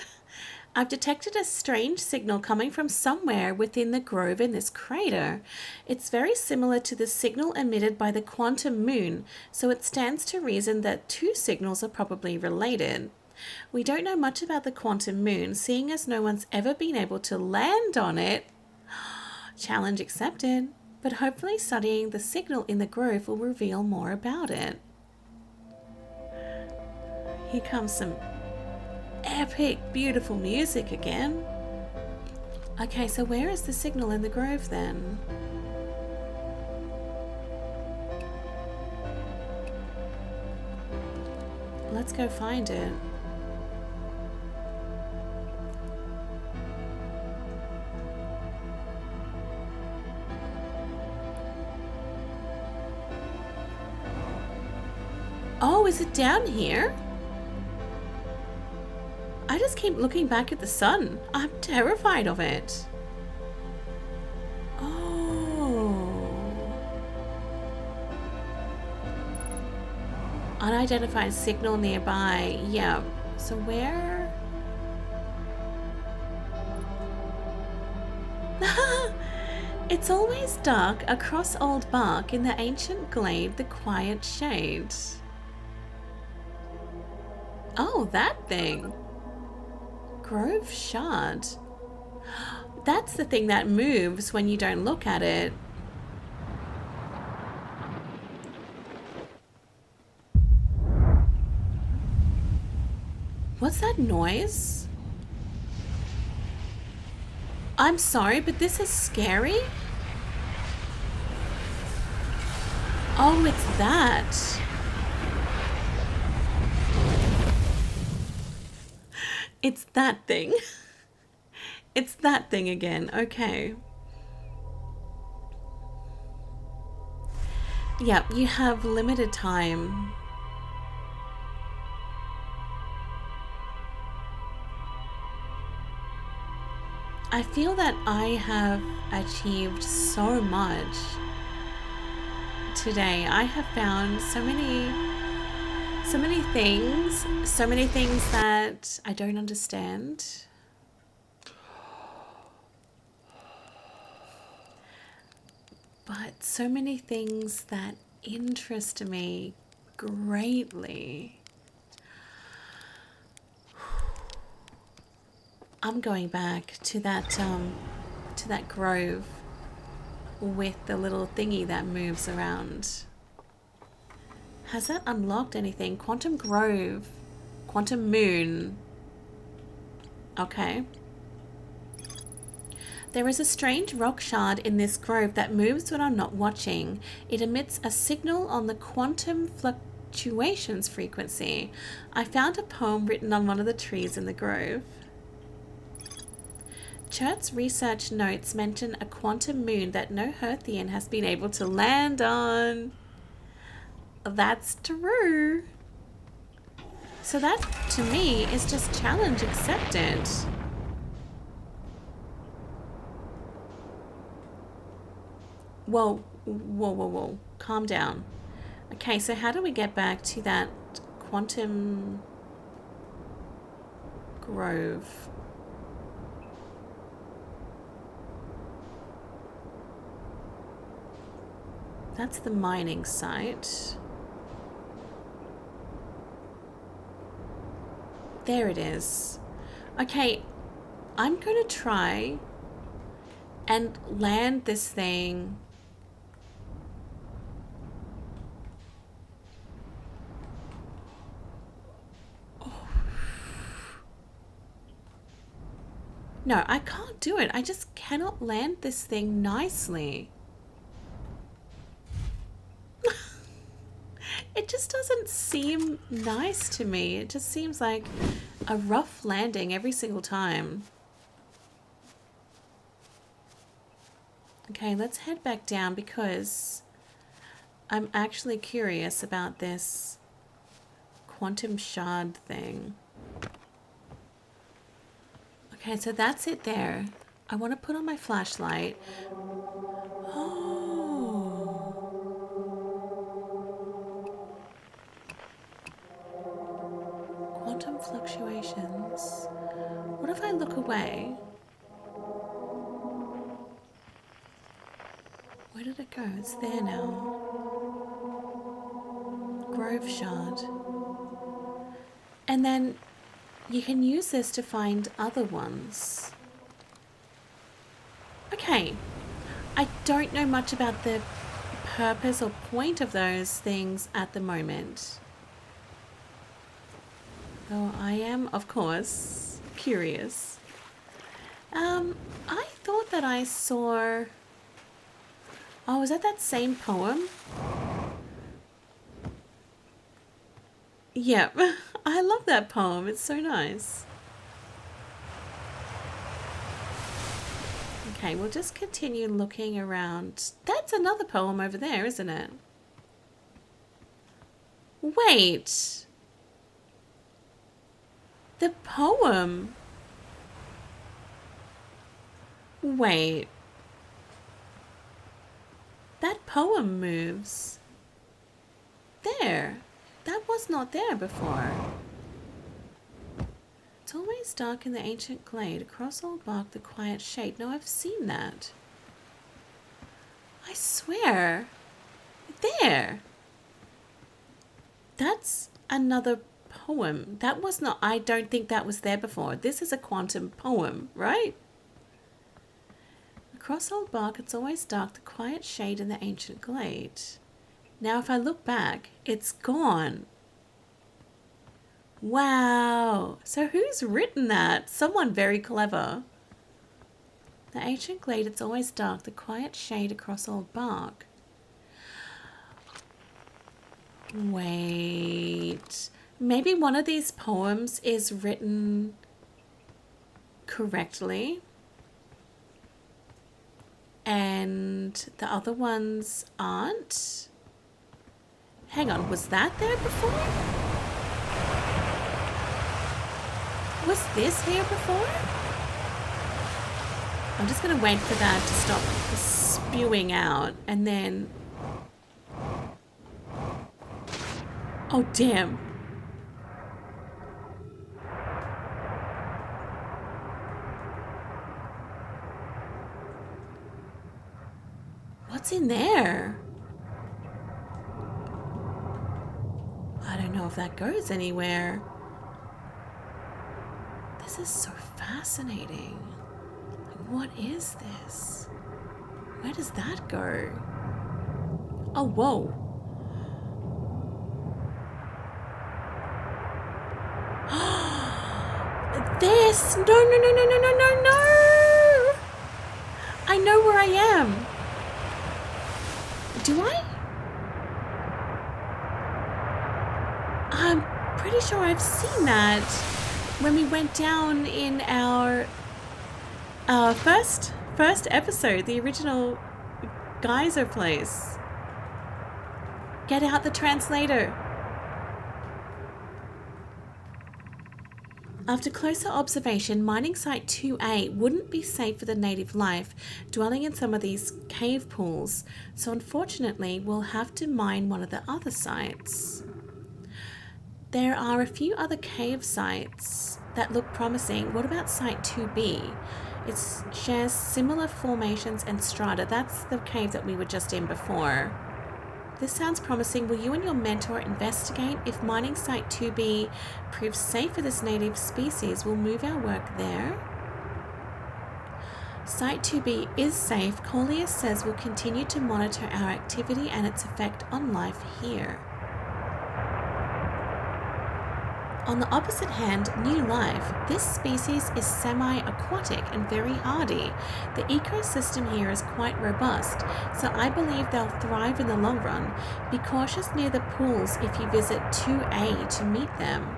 I've detected a strange signal coming from somewhere within the grove in this crater. It's very similar to the signal emitted by the quantum moon, so it stands to reason that two signals are probably related. We don't know much about the quantum moon, seeing as no one's ever been able to land on it. Challenge accepted, but hopefully studying the signal in the grove will reveal more about it. Here comes some epic, beautiful music again. Okay, so where is the signal in the grove then? Let's go find it. Oh, is it down here? I just keep looking back at the sun. I'm terrified of it. Oh. Unidentified signal nearby. Yeah. So where? It's always dark across old bark in the ancient glade, the quiet shade. Oh, that thing. Grove shard. That's the thing that moves when you don't look at it. What's that noise? I'm sorry, but this is scary. Oh, it's that. It's that thing. It's that thing again. Okay. Yep, you have limited time. I feel that I have achieved so much today. I have found so many things that I don't understand. But so many things that interest me greatly. I'm going back to that grove with the little thingy that moves around. Has that unlocked anything? Quantum Grove, Quantum Moon. Okay. There is a strange rock shard in this grove that moves when I'm not watching. It emits a signal on the quantum fluctuations frequency. I found a poem written on one of the trees in the grove. Chert's research notes mention a quantum moon that no Hearthian has been able to land on. That's true. So that, to me, is just challenge accepted. Whoa, whoa, whoa, whoa. Calm down. Okay, so how do we get back to that quantum grove? That's the mining site. There it is. Okay, I'm going to try and land this thing. No, I can't do it. I just cannot land this thing nicely. It just doesn't seem nice to me. It just seems like a rough landing every single time. Okay, let's head back down because I'm actually curious about this quantum shard thing. Okay, so that's it there. I want to put on my flashlight. Oh. Quantum fluctuations. What if I look away? Where did it go? It's there now. Grove shard. And then you can use this to find other ones. Okay. I don't know much about the purpose or point of those things at the moment. Though I am, of course, curious. I thought that I saw... Oh, was that same poem? Yep. I love that poem. It's so nice. Okay, we'll just continue looking around. That's another poem over there, isn't it? Wait. The poem. Wait. That poem moves. There. That was not there before. It's always dark in the ancient glade. Across all bark, the quiet shade. No, I've seen that. I swear. There. That's another poem. That was not... I don't think that was there before. This is a quantum poem, right? Across old bark, it's always dark, the quiet shade in the ancient glade. Now, if I look back, it's gone. Wow. So who's written that? Someone very clever. The ancient glade, it's always dark, the quiet shade across old bark. Wait. Maybe one of these poems is written correctly. And the other ones aren't. Hang on, was that there before? Was this here before? I'm just going to wait for that to stop spewing out and then... Oh, damn. What's in there? I don't know if that goes anywhere. This is so fascinating. Like, what is this? Where does that go? Oh, whoa. This! No, no, no, no, no, no, no, no! I know where I am. Do I? I'm pretty sure I've seen that when we went down in our first episode, the original geyser place. Get out the translator. After closer observation, mining site 2A wouldn't be safe for the native life dwelling in some of these cave pools, so unfortunately we'll have to mine one of the other sites. There are a few other cave sites that look promising. What about site 2B? It shares similar formations and strata. That's the cave that we were just in before. This sounds promising. Will you and your mentor investigate? If mining site 2B proves safe for this native species, we'll move our work there. Site 2B is safe. Collier says we'll continue to monitor our activity and its effect on life here. On the opposite hand, new life. This species is semi-aquatic and very hardy. The ecosystem here is quite robust, so I believe they'll thrive in the long run. Be cautious near the pools if you visit 2A to meet them.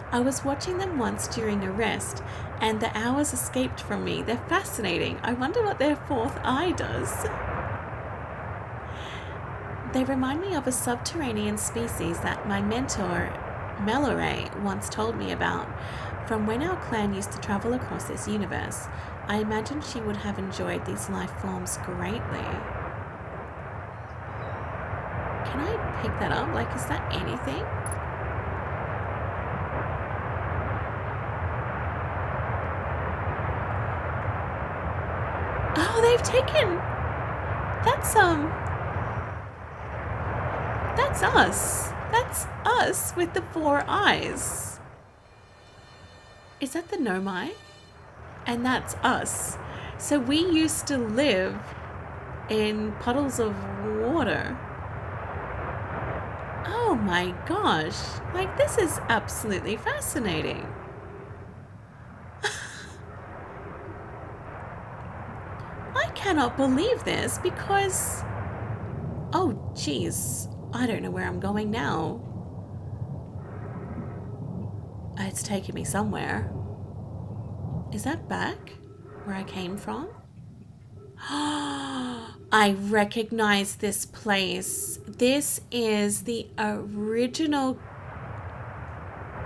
I was watching them once during a rest, and the hours escaped from me. They're fascinating. I wonder what their fourth eye does. They remind me of a subterranean species that my mentor Melore once told me about, from when our clan used to travel across this universe. I imagine she would have enjoyed these life forms greatly. Can I pick that up? Like, is that anything? Oh, they've taken... That's us. That's us with the 4 eyes. Is that the Nomai? And that's us. So we used to live in puddles of water. Oh my gosh. Like, this is absolutely fascinating. I cannot believe this because... Oh, geez. I don't know where I'm going now. It's taking me somewhere. Is that back where I came from? I recognize this place. This is the original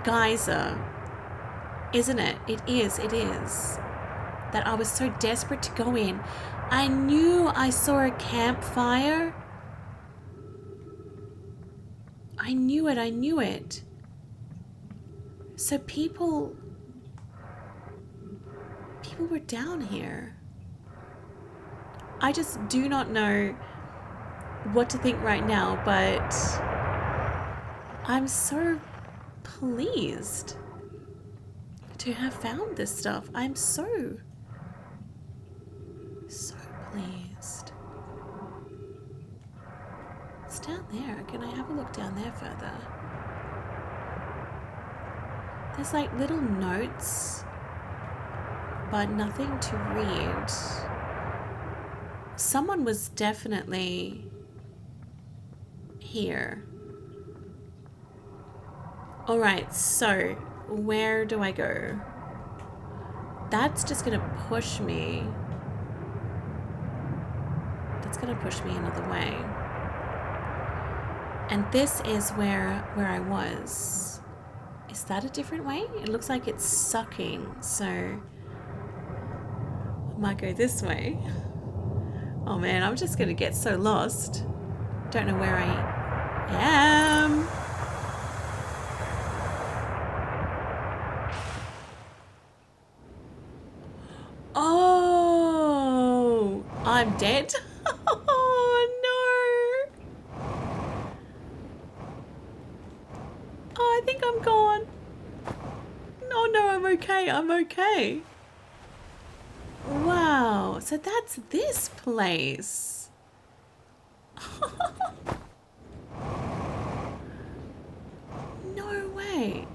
geyser, isn't it? It is. That I was so desperate to go in. I knew I saw a campfire. I knew it. So people were down here. I just do not know what to think right now, but I'm so pleased to have found this stuff. I'm so pleased. It's down there. Can I have a look down there further? There's like little notes, but nothing to read. Someone was definitely here. Alright, so where do I go? That's just gonna push me. That's gonna push me another way. And this is where I was. Is that a different way? It looks like it's sucking, so I might go this way. Oh man, I'm just gonna get so lost. Don't know where I am. Oh, I'm dead. Oh no. Oh, I think I'm gone. No, I'm okay. Wow, so that's this place. No way.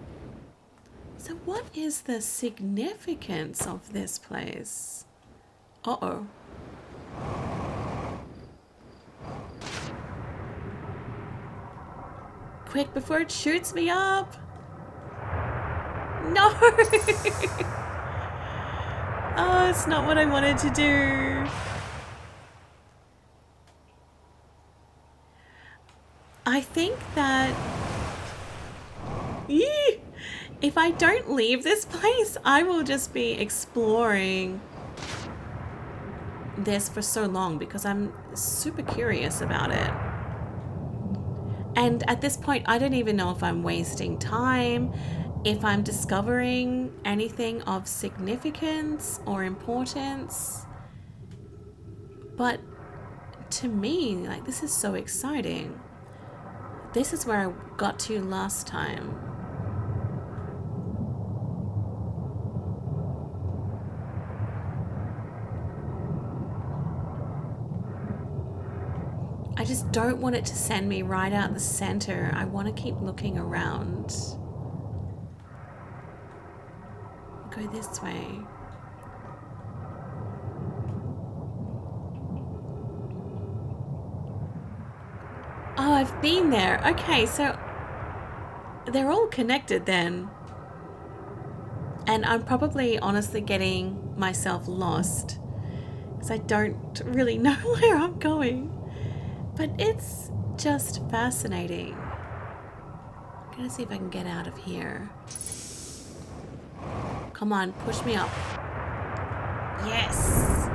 So what is the significance of this place? Uh-oh. Quick, before it shoots me up! No! Oh, it's not what I wanted to do. I think that... Yee! If I don't leave this place, I will just be exploring this for so long because I'm super curious about it. And at this point, I don't even know if I'm wasting time, if I'm discovering anything of significance or importance. But to me, like, this is so exciting. This is where I got to last time. I just don't want it to send me right out the center. I want to keep looking around. Go this way. Oh, I've been there. Okay, so they're all connected then. And I'm probably honestly getting myself lost because I don't really know where I'm going. But it's just fascinating. I'm gonna see if I can get out of here. Come on, push me up. Yes!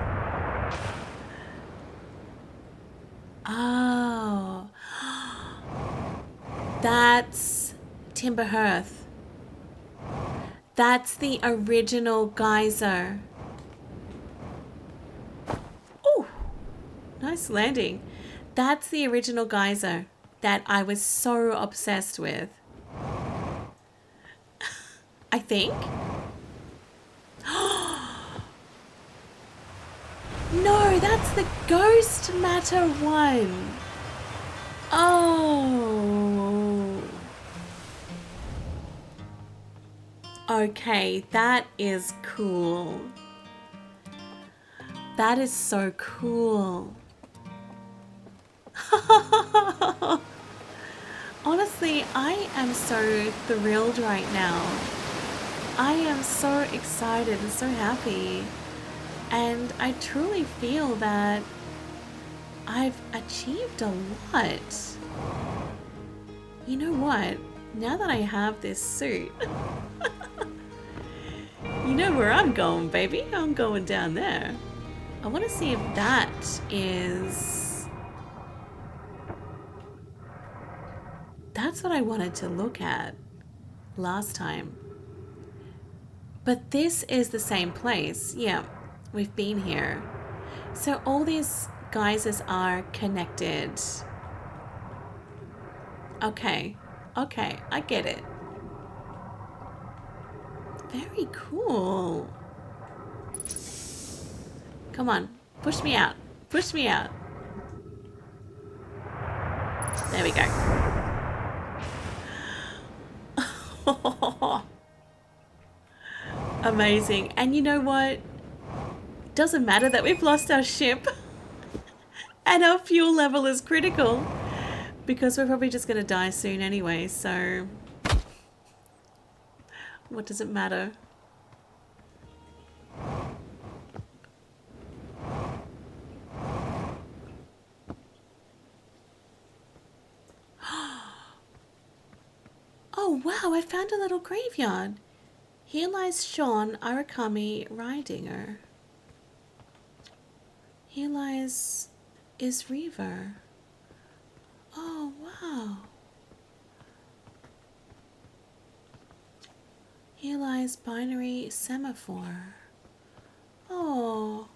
Oh. That's Timber Hearth. That's the original geyser. Oh, nice landing. That's the original geyser that I was so obsessed with. I think. No, that's the ghost matter one. Oh. Okay, that is cool. That is so cool. Honestly, I am so thrilled right now. I am so excited and so happy. And I truly feel that I've achieved a lot. You know what? Now that I have this suit, you know where I'm going, baby. I'm going down there. I want to see if that is... That's what I wanted to look at last time. But this is the same place. Yeah, we've been here. So all these geysers are connected. Okay, okay, I get it. Very cool. Come on, push me out. Push me out. There we go. Amazing. And you know what? Doesn't matter that we've lost our ship and our fuel level is critical because we're probably just going to die soon anyway, so what does it matter? Oh wow, I found a little graveyard. Here lies Sean Arakami Ridinger. Here lies Isreaver. Oh wow. Here lies Binary Semaphore. Oh.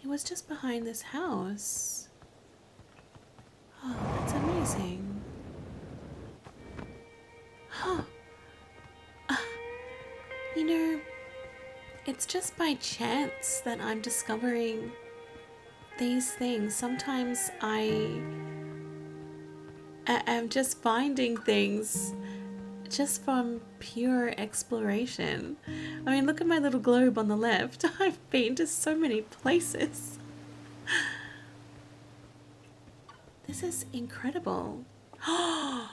It was just behind this house. Oh, that's amazing. Huh. You know, it's just by chance that I'm discovering these things. Sometimes I am just finding things just from pure exploration. I mean, look at my little globe on the left. I've been to so many places. This is incredible. Oh!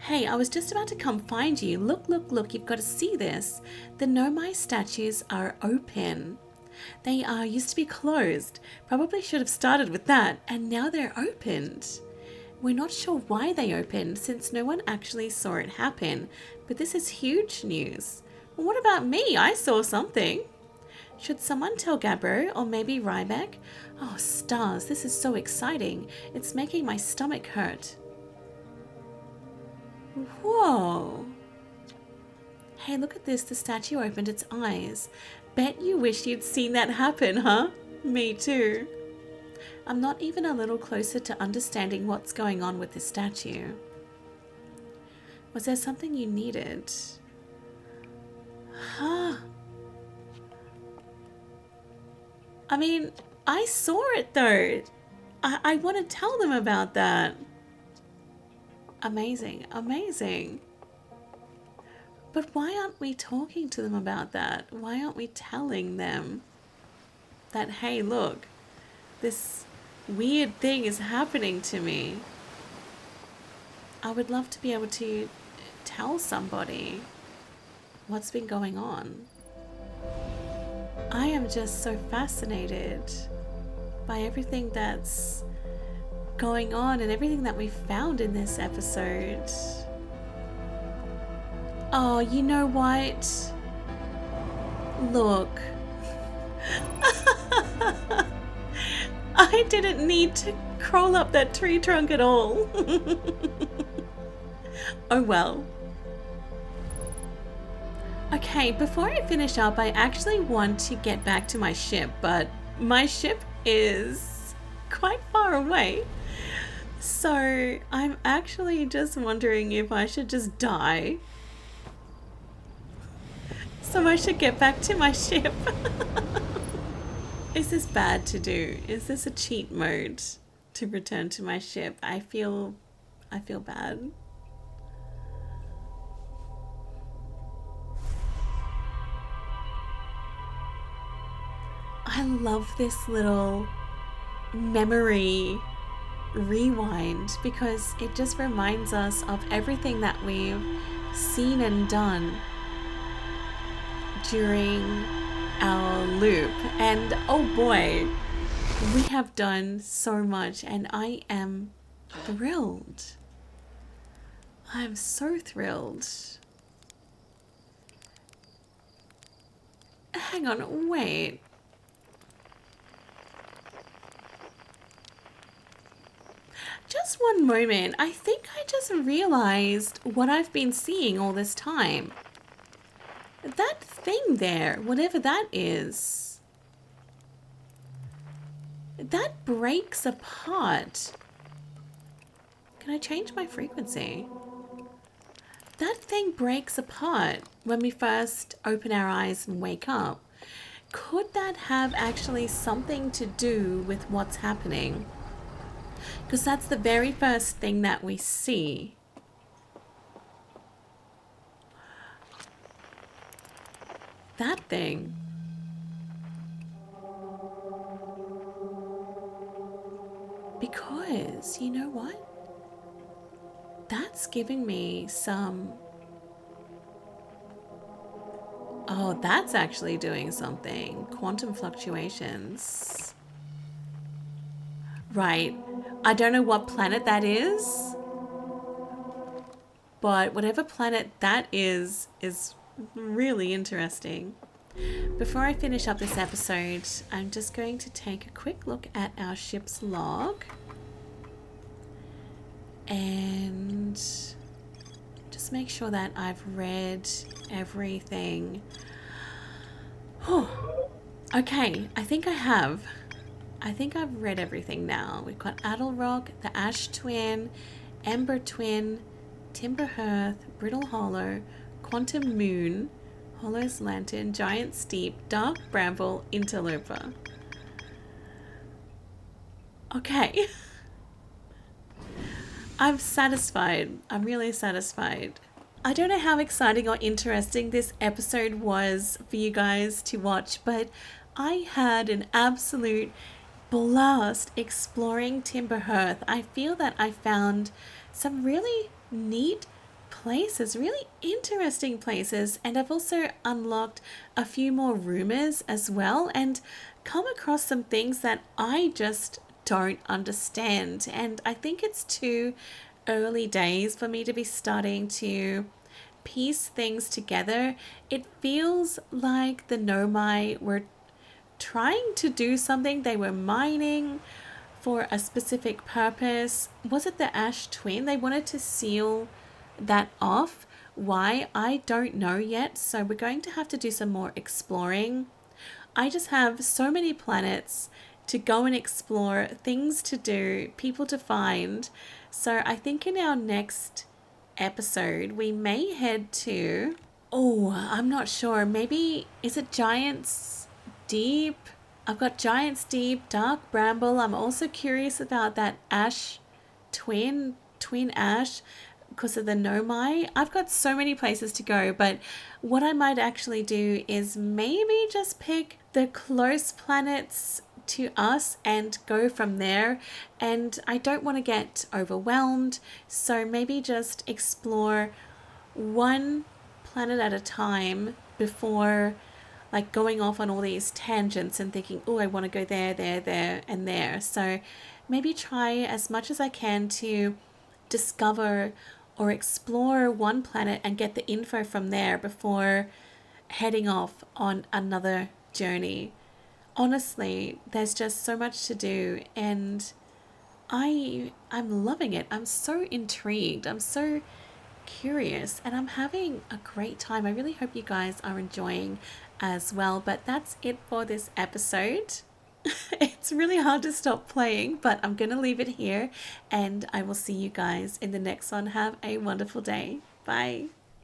Hey, I was just about to come find you. Look, look, look, you've got to see this. The Nomai statues are open. They used to be closed. Probably should have started with that, and now they're opened. We're not sure why they opened, since no one actually saw it happen, but this is huge news. Well, what about me? I saw something. Should someone tell Gabro, or maybe Ryback? Oh, stars, this is so exciting. It's making my stomach hurt. Whoa. Hey, look at this. The statue opened its eyes. Bet you wish you'd seen that happen, huh? Me too. I'm not even a little closer to understanding what's going on with this statue. Was there something you needed? Huh. I mean, I saw it though. I want to tell them about that. Amazing, amazing. But why aren't we talking to them about that? Why aren't we telling them that, hey, look, this weird thing is happening to me? I would love to be able to tell somebody what's been going on. I am just so fascinated by everything that's going on and everything that we found in this episode. Oh, you know what? Look. I didn't need to crawl up that tree trunk at all. Oh well. Okay, before I finish up, I actually want to get back to my ship, but my ship is quite far away. So I'm actually just wondering if I should just die. So I should get back to my ship. Is this bad to do? Is this a cheat mode to return to my ship? I feel bad. I love this little memory rewind because it just reminds us of everything that we've seen and done during our loop. And oh boy, we have done so much and I am thrilled. I'm so thrilled. Hang on, wait. Just one moment. I think I just realized what I've been seeing all this time. That thing there, whatever that is, that breaks apart. Can I change my frequency? That thing breaks apart when we first open our eyes and wake up. Could that have actually something to do with what's happening? Because that's the very first thing that we see. That thing. Because, you know what? That's giving me some... Oh, that's actually doing something. Quantum fluctuations. Right. I don't know what planet that is, but whatever planet that is really interesting. Before I finish up this episode, I'm just going to take a quick look at our ship's log and just make sure that I've read everything. Oh, okay, I think I have. I think I've read everything now. We've got Attlerock, the Ash Twin, Ember Twin, Timber Hearth, Brittle Hollow, Quantum Moon, Hollow's Lantern, Giant Steep, Dark Bramble, Interloper. Okay. I'm satisfied. I'm really satisfied. I don't know how exciting or interesting this episode was for you guys to watch, but I had an absolute blast exploring Timber Hearth. I feel that I found some really neat places, really interesting places, and I've also unlocked a few more rumors as well and come across some things that I just don't understand. And I think it's too early days for me to be starting to piece things together. It feels like the Nomai were trying to do something. They were mining for a specific purpose. Was it the Ash Twin? They wanted to seal that off. Why? I don't know yet. So we're going to have to do some more exploring. I just have so many planets to go and explore, things to do, people to find. So I think in our next episode, we may head to, oh, I'm not sure. Maybe, is it Giants Deep? I've got Giants Deep, Dark Bramble. I'm also curious about that Ash Twin Ash because of the Nomai. I've got so many places to go, but what I might actually do is maybe just pick the close planets to us and go from there. And I don't want to get overwhelmed, so maybe just explore one planet at a time before like going off on all these tangents and thinking, oh, I want to go there, and there. So maybe try as much as I can to discover or explore one planet and get the info from there before heading off on another journey. Honestly, there's just so much to do, and I'm loving it. I'm so intrigued. I'm so curious, and I'm having a great time. I really hope you guys are enjoying as well. But that's it for this episode. It's really hard to stop playing, but I'm going to leave it here, and I will see you guys in the next one. Have a wonderful day. Bye.